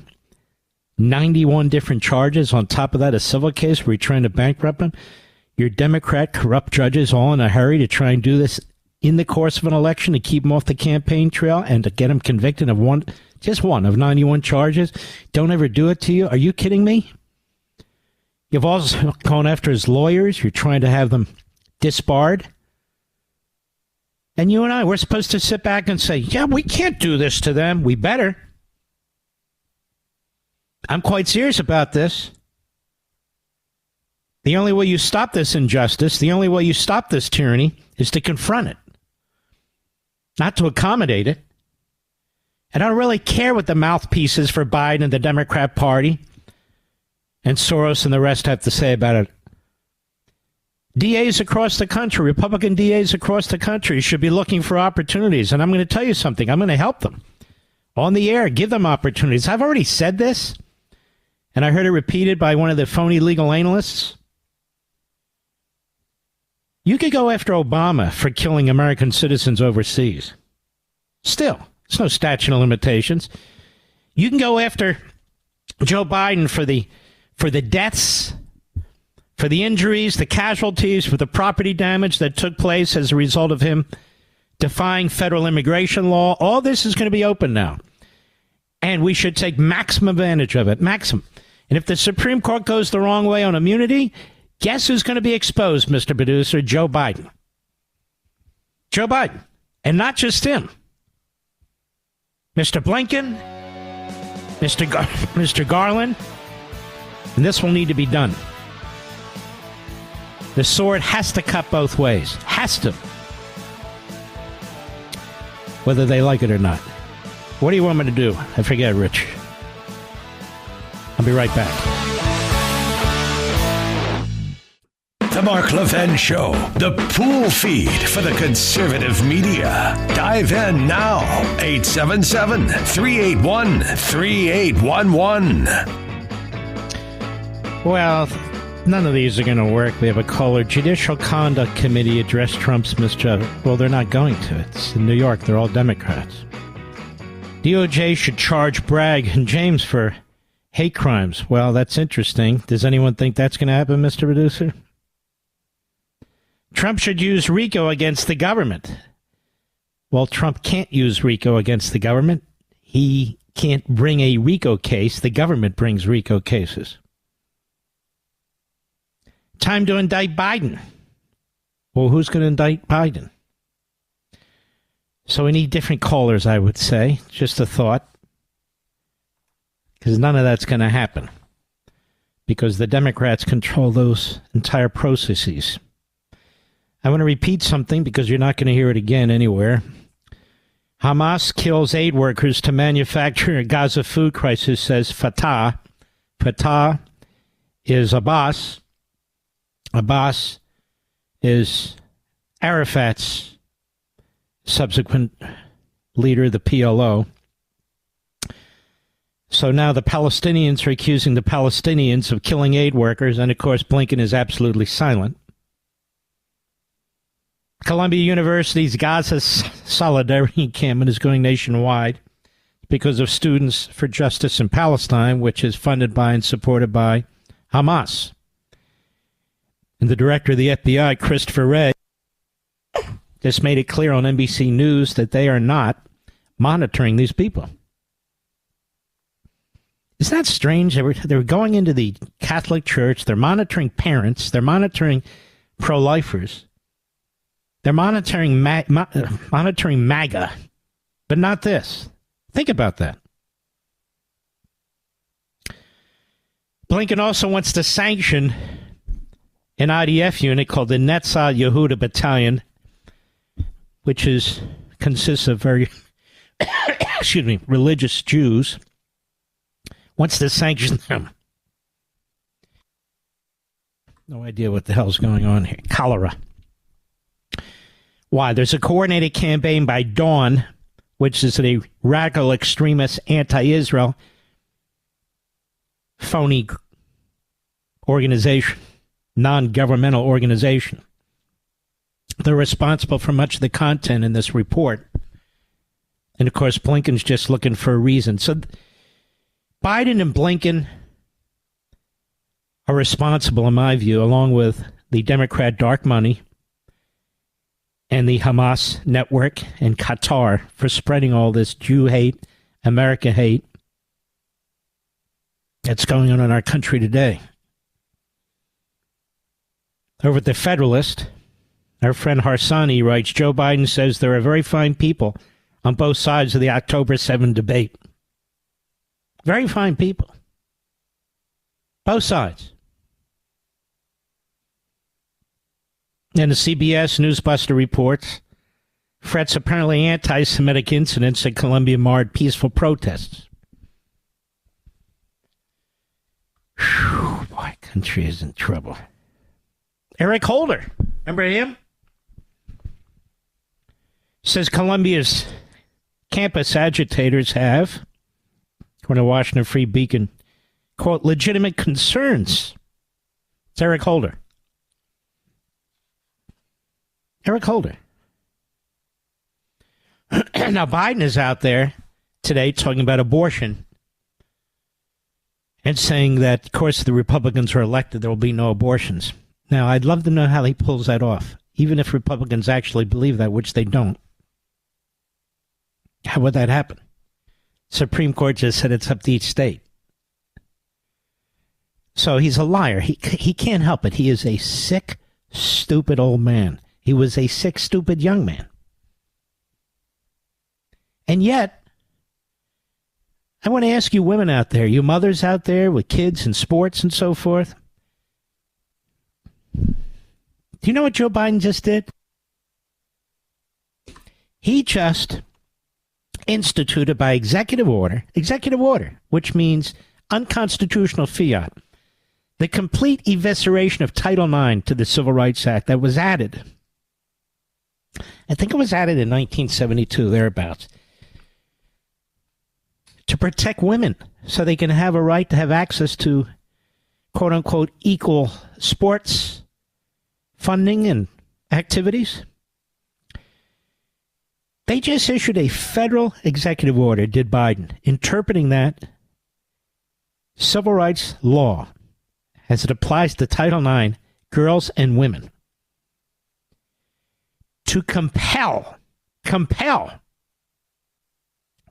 91 different charges. On top of that, a civil case where you're trying to bankrupt him. Your Democrat corrupt judges all in a hurry to try and do this in the course of an election to keep him off the campaign trail and to get him convicted of just one of 91 charges. Don't ever do it to you. Are you kidding me? You've also gone after his lawyers. You're trying to have them disbarred. And you and I, we're supposed to sit back and say, yeah, we can't do this to them. We better. I'm quite serious about this. The only way you stop this injustice, the only way you stop this tyranny is to confront it, not to accommodate it. And I don't really care what the mouthpieces for Biden and the Democrat Party and Soros and the rest have to say about it. DAs across the country, Republican DAs across the country should be looking for opportunities. And I'm going to tell you something. I'm going to help them on the air, give them opportunities. I've already said this, and I heard it repeated by one of the phony legal analysts. You could go after Obama for killing American citizens overseas. Still, there's no statute of limitations. You can go after Joe Biden for the deaths, for the injuries, the casualties, for the property damage that took place as a result of him defying federal immigration law. All this is going to be open now. And we should take maximum advantage of it. Maximum. And if the Supreme Court goes the wrong way on immunity, guess who's going to be exposed, Mr. Producer? Joe Biden. Joe Biden. And not just him. Mr. Blinken, Mr. Garland. And this will need to be done. The sword has to cut both ways. Has to. Whether they like it or not. What do you want me to do? I forget, Rich. I'll be right back. The Mark Levin Show, the pool feed for the conservative media. Dive in now. 877-381-3811. Well, none of these are going to work. We have a caller. Judicial Conduct Committee addressed Trump's mischief. Well, they're not going to. It's in New York. They're all Democrats. DOJ should charge Bragg and James for hate crimes. Well, that's interesting. Does anyone think that's going to happen, Mr. Producer? Trump should use RICO against the government. Well, Trump can't use RICO against the government. He can't bring a RICO case. The government brings RICO cases. Time to indict Biden. Well, who's going to indict Biden? So we need different callers, I would say. Just a thought. Because none of that's going to happen. Because the Democrats control those entire processes. I want to repeat something because you're not going to hear it again anywhere. Hamas kills aid workers to manufacture a Gaza food crisis, says Fatah. Fatah is Abbas. Abbas is Arafat's subsequent leader, the PLO. So now the Palestinians are accusing the Palestinians of killing aid workers, and of course Blinken is absolutely silent. Columbia University's Gaza Solidarity Encampment is going nationwide because of Students for Justice in Palestine, which is funded by and supported by Hamas. And the director of the FBI, Christopher Wray, just made it clear on NBC News that they are not monitoring these people. Isn't that strange? They're going into the Catholic Church. They're monitoring parents. They're monitoring pro-lifers. They're monitoring MAGA, but not this. Think about that. Blinken also wants to sanction an IDF unit called the Netzah Yehuda Battalion, which consists of very, religious Jews. Wants to sanction them. No idea what the hell's going on here. Cholera. Why? There's a coordinated campaign by Dawn, which is a radical extremist anti-Israel phony organization, non-governmental organization. They're responsible for much of the content in this report. And of course, Blinken's just looking for a reason. So Biden and Blinken are responsible, in my view, along with the Democrat dark money and the Hamas network and Qatar, for spreading all this Jew hate, America hate that's going on in our country today. Over at the Federalist, Our friend Harsani writes, Joe Biden says there are very fine people on both sides of the October 7 debate. Very fine people. Both sides. And the CBS Newsbuster reports, frets apparently anti-Semitic incidents in Colombia marred peaceful protests. Whew, boy, country is in trouble. Eric Holder, remember him? Says Colombia's campus agitators have, according to Washington Free Beacon, quote, legitimate concerns. It's Eric Holder. Eric Holder. Now, Biden is out there today talking about abortion and saying that, of course, if the Republicans are elected, there will be no abortions. Now, I'd love to know how he pulls that off, even if Republicans actually believe that, which they don't. How would that happen? Supreme Court just said it's up to each state. So he's a liar. He can't help it. He is a sick, stupid old man. He was a sick, stupid young man. And yet, I want to ask you women out there, you mothers out there with kids and sports and so forth, do you know what Joe Biden just did? He just instituted by executive order, which means unconstitutional fiat, the complete evisceration of Title IX to the Civil Rights Act that was added. I think it was added in 1972, thereabouts, to protect women so they can have a right to have access to, quote unquote, equal sports funding and activities. They just issued a federal executive order, did Biden, interpreting that civil rights law as it applies to Title IX, girls and women, to compel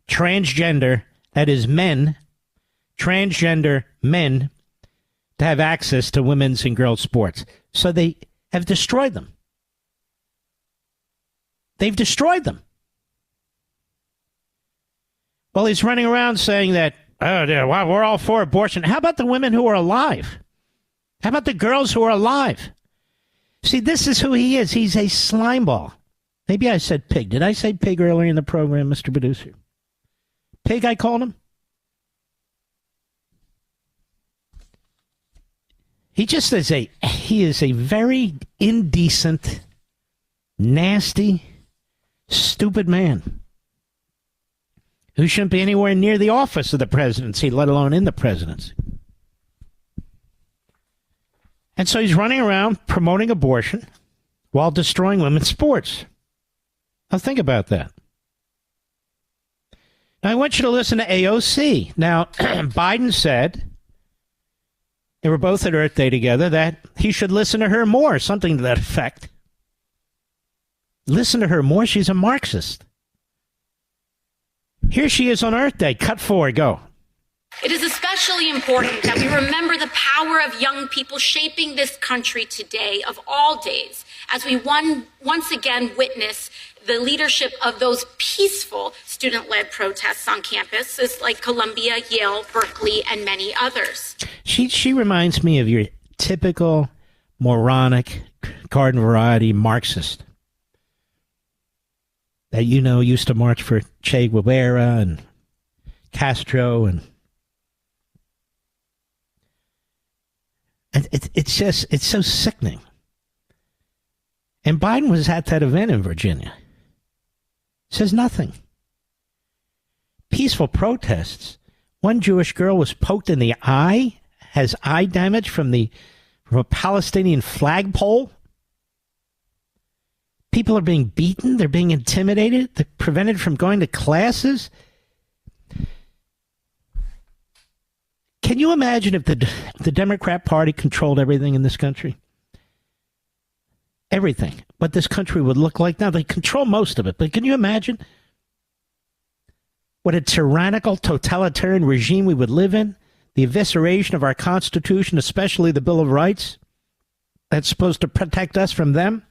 transgender, that is transgender men, to have access to women's and girls' sports. So they have destroyed them. They've destroyed them. Well, he's running around saying that, wow, we're all for abortion. How about the women who are alive? How about the girls who are alive? See, this is who he is. He's a slimeball. Maybe I said pig. Did I say pig earlier in the program, Mr. Producer? Pig, I called him? He just is he is a very indecent, nasty, stupid man who shouldn't be anywhere near the office of the presidency, let alone in the presidency. And so he's running around promoting abortion while destroying women's sports. Now think about that. Now I want you to listen to AOC. Now, Biden said, they were both at Earth Day together, that he should listen to her more, something to that effect. Listen to her more? She's a Marxist. Here she is on Earth Day. Cut 4, go. It is especially important that we remember the power of young people shaping this country today, of all days, as we once again witness the leadership of those peaceful student-led protests on campuses like Columbia, Yale, Berkeley, and many others. She reminds me of your typical moronic, garden variety Marxist that used to march for Che Guevara and Castro, and it's so sickening. And Biden was at that event in Virginia. Says nothing. Peaceful protests. One Jewish girl was poked in the eye, has eye damage from a Palestinian flagpole. People are being beaten. They're being intimidated. They're prevented from going to classes. Can you imagine if the Democrat Party controlled everything in this country? Everything. What this country would look like now. They control most of it. But can you imagine what a tyrannical, totalitarian regime we would live in? The evisceration of our Constitution, especially the Bill of Rights, that's supposed to protect us from them?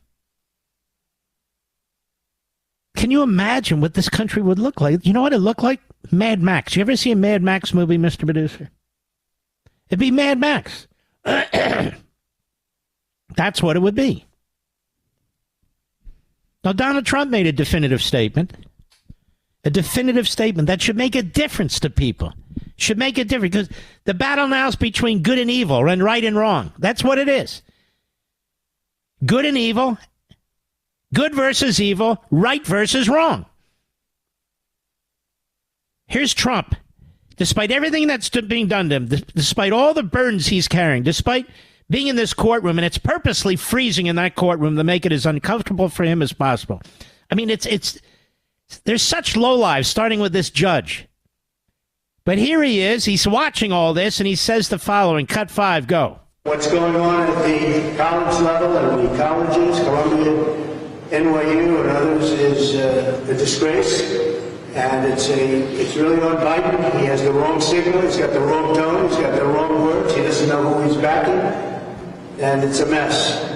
Can you imagine what this country would look like? You know what it looked like? Mad Max. You ever see a Mad Max movie, Mr. Producer? It'd be Mad Max. That's what it would be. Now, Donald Trump made a definitive statement. A definitive statement that should make a difference to people. Should make a difference. Because the battle now is between good and evil and right and wrong. That's what it is. Good and evil. Good versus evil. Right versus wrong. Here's Trump. Despite everything that's being done to him, despite all the burdens he's carrying, despite being in this courtroom, and it's purposely freezing in that courtroom to make it as uncomfortable for him as possible. I mean, there's such lowlives, starting with this judge. But here he is, he's watching all this, and he says the following. Cut 5, go. What's going on at the college level and the colleges, Columbia, NYU, and others, is a disgrace. And it's really on Biden. He has the wrong signal. He's got the wrong tone. He's got the wrong words. He doesn't know who he's backing. And it's a mess.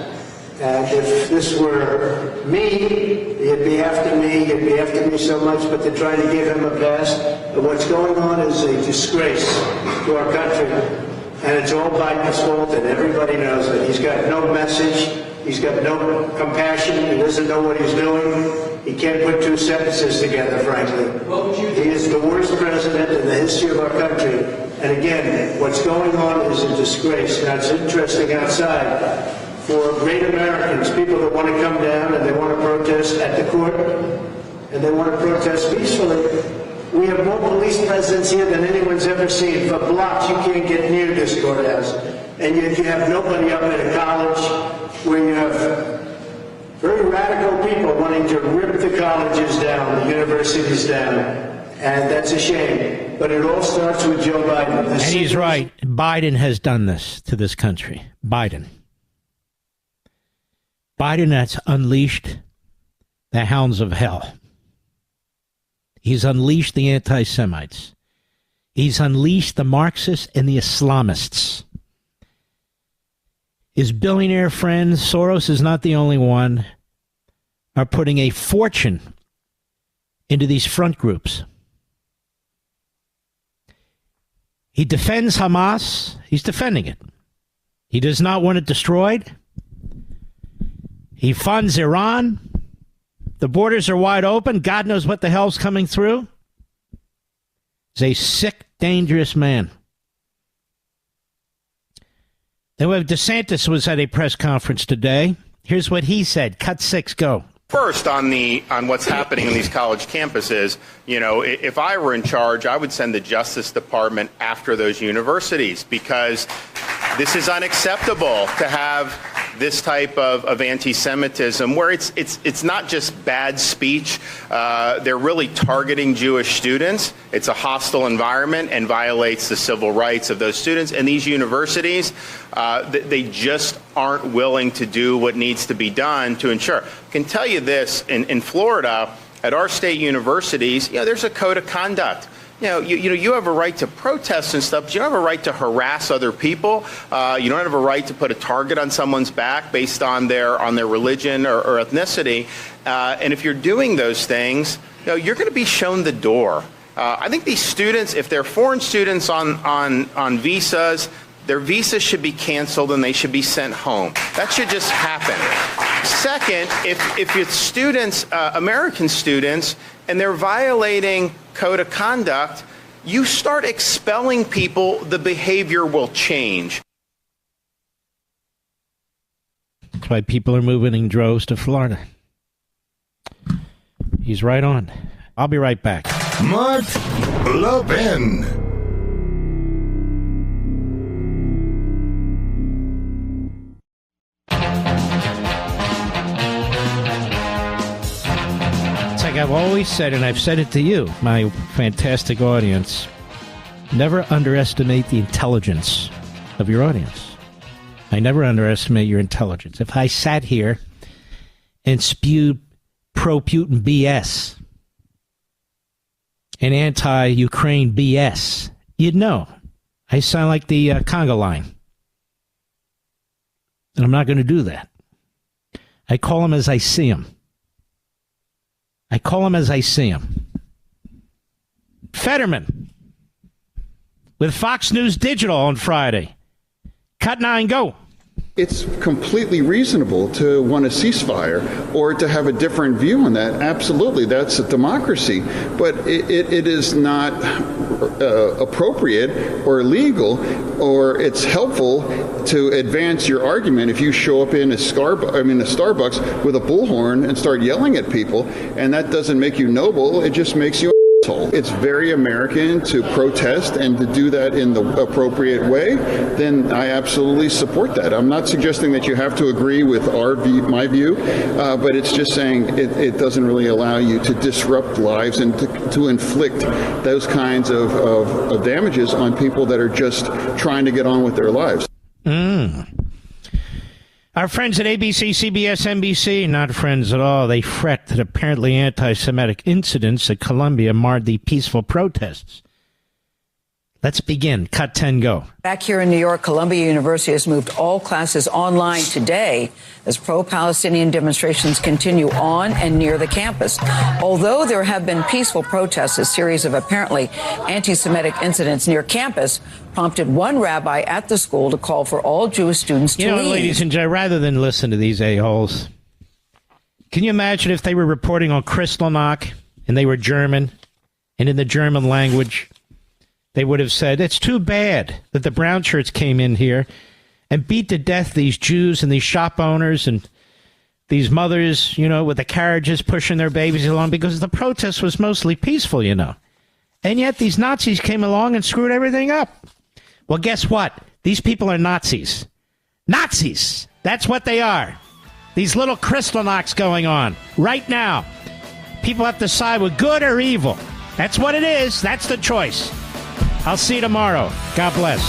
And if this were me, he'd be after me. He'd be after me so much, but they're trying to give him a pass. But what's going on is a disgrace to our country. And it's all Biden's fault, and everybody knows it. He's got no message. He's got no compassion. He doesn't know what he's doing. He can't put two sentences together, frankly. He is the worst president in the history of our country. And again, what's going on is a disgrace. Now, it's interesting outside for great Americans, people that want to come down and they want to protest at the court, and they want to protest peacefully. We have more police presence here than anyone's ever seen. For blocks, you can't get near this courthouse. And yet you have nobody up at a college where you have very radical people wanting to rip the colleges down, the universities down. And that's a shame. But it all starts with Joe Biden. And he's right. Biden has done this to this country. Biden has unleashed the hounds of hell. He's unleashed the anti-Semites. He's unleashed the Marxists and the Islamists. His billionaire friends, Soros is not the only one, are putting a fortune into these front groups. He defends Hamas. He's defending it. He does not want it destroyed. He funds Iran. The borders are wide open. God knows what the hell's coming through. He's a sick, dangerous man. Then we have DeSantis was at a press conference today. Here's what he said. Cut 6, go. First, on what's happening in these college campuses, you know, if I were in charge, I would send the Justice Department after those universities, because this is unacceptable to have this type of anti-Semitism where it's not just bad speech. They're really targeting Jewish students. It's a hostile environment and violates the civil rights of those students. And these universities, they just aren't willing to do what needs to be done to ensure. I can tell you this, in Florida, at our state universities, you know, there's a code of conduct. You have a right to protest and stuff, but you don't have a right to harass other people. You don't have a right to put a target on someone's back based on their religion or ethnicity. And if you're doing those things, you're going to be shown the door. I think these students, if they're foreign students on visas, their visas should be canceled and they should be sent home. That should just happen. Second, if it's students, American students, and they're violating code of conduct, you start expelling people, the behavior will change. That's why people are moving in droves to Florida. He's right on. I'll be right back. Mark Levin. I've always said, and I've said it to you, my fantastic audience, never underestimate the intelligence of your audience. I never underestimate your intelligence. If I sat here and spewed pro-Putin BS and anti-Ukraine BS, you'd know. I sound like the Congo line. And I'm not going to do that. I call them as I see them. I call them as I see them. Fetterman with Fox News Digital on Friday. Cut 9, go. It's completely reasonable to want a ceasefire or to have a different view on that. Absolutely, that's a democracy. But it is not appropriate or legal, or it's helpful to advance your argument if you show up in a Starbucks with a bullhorn and start yelling at people, and that doesn't make you noble. It just makes you It's very American to protest, and to do that in the appropriate way, then I absolutely support that. I'm not suggesting that you have to agree with my view, but it's just saying it doesn't really allow you to disrupt lives and to inflict those kinds of damages on people that are just trying to get on with their lives. Our friends at ABC, CBS, NBC, not friends at all. They fret that apparently anti-Semitic incidents at Columbia marred the peaceful protests. Let's begin. Cut 10, go. Back here in New York, Columbia University has moved all classes online today as pro-Palestinian demonstrations continue on and near the campus. Although there have been peaceful protests, a series of apparently anti-Semitic incidents near campus prompted one rabbi at the school to call for all Jewish students to leave. Ladies and gentlemen, rather than listen to these a-holes, can you imagine if they were reporting on Kristallnacht and they were German, and in the German language, they would have said, it's too bad that the brown shirts came in here and beat to death these Jews and these shop owners and these mothers, with the carriages pushing their babies along, because the protest was mostly peaceful, And yet these Nazis came along and screwed everything up. Well, guess what? These people are Nazis. Nazis! That's what they are. These little Kristallnachts going on right now. People have to side with good or evil. That's what it is. That's the choice. I'll see you tomorrow. God bless.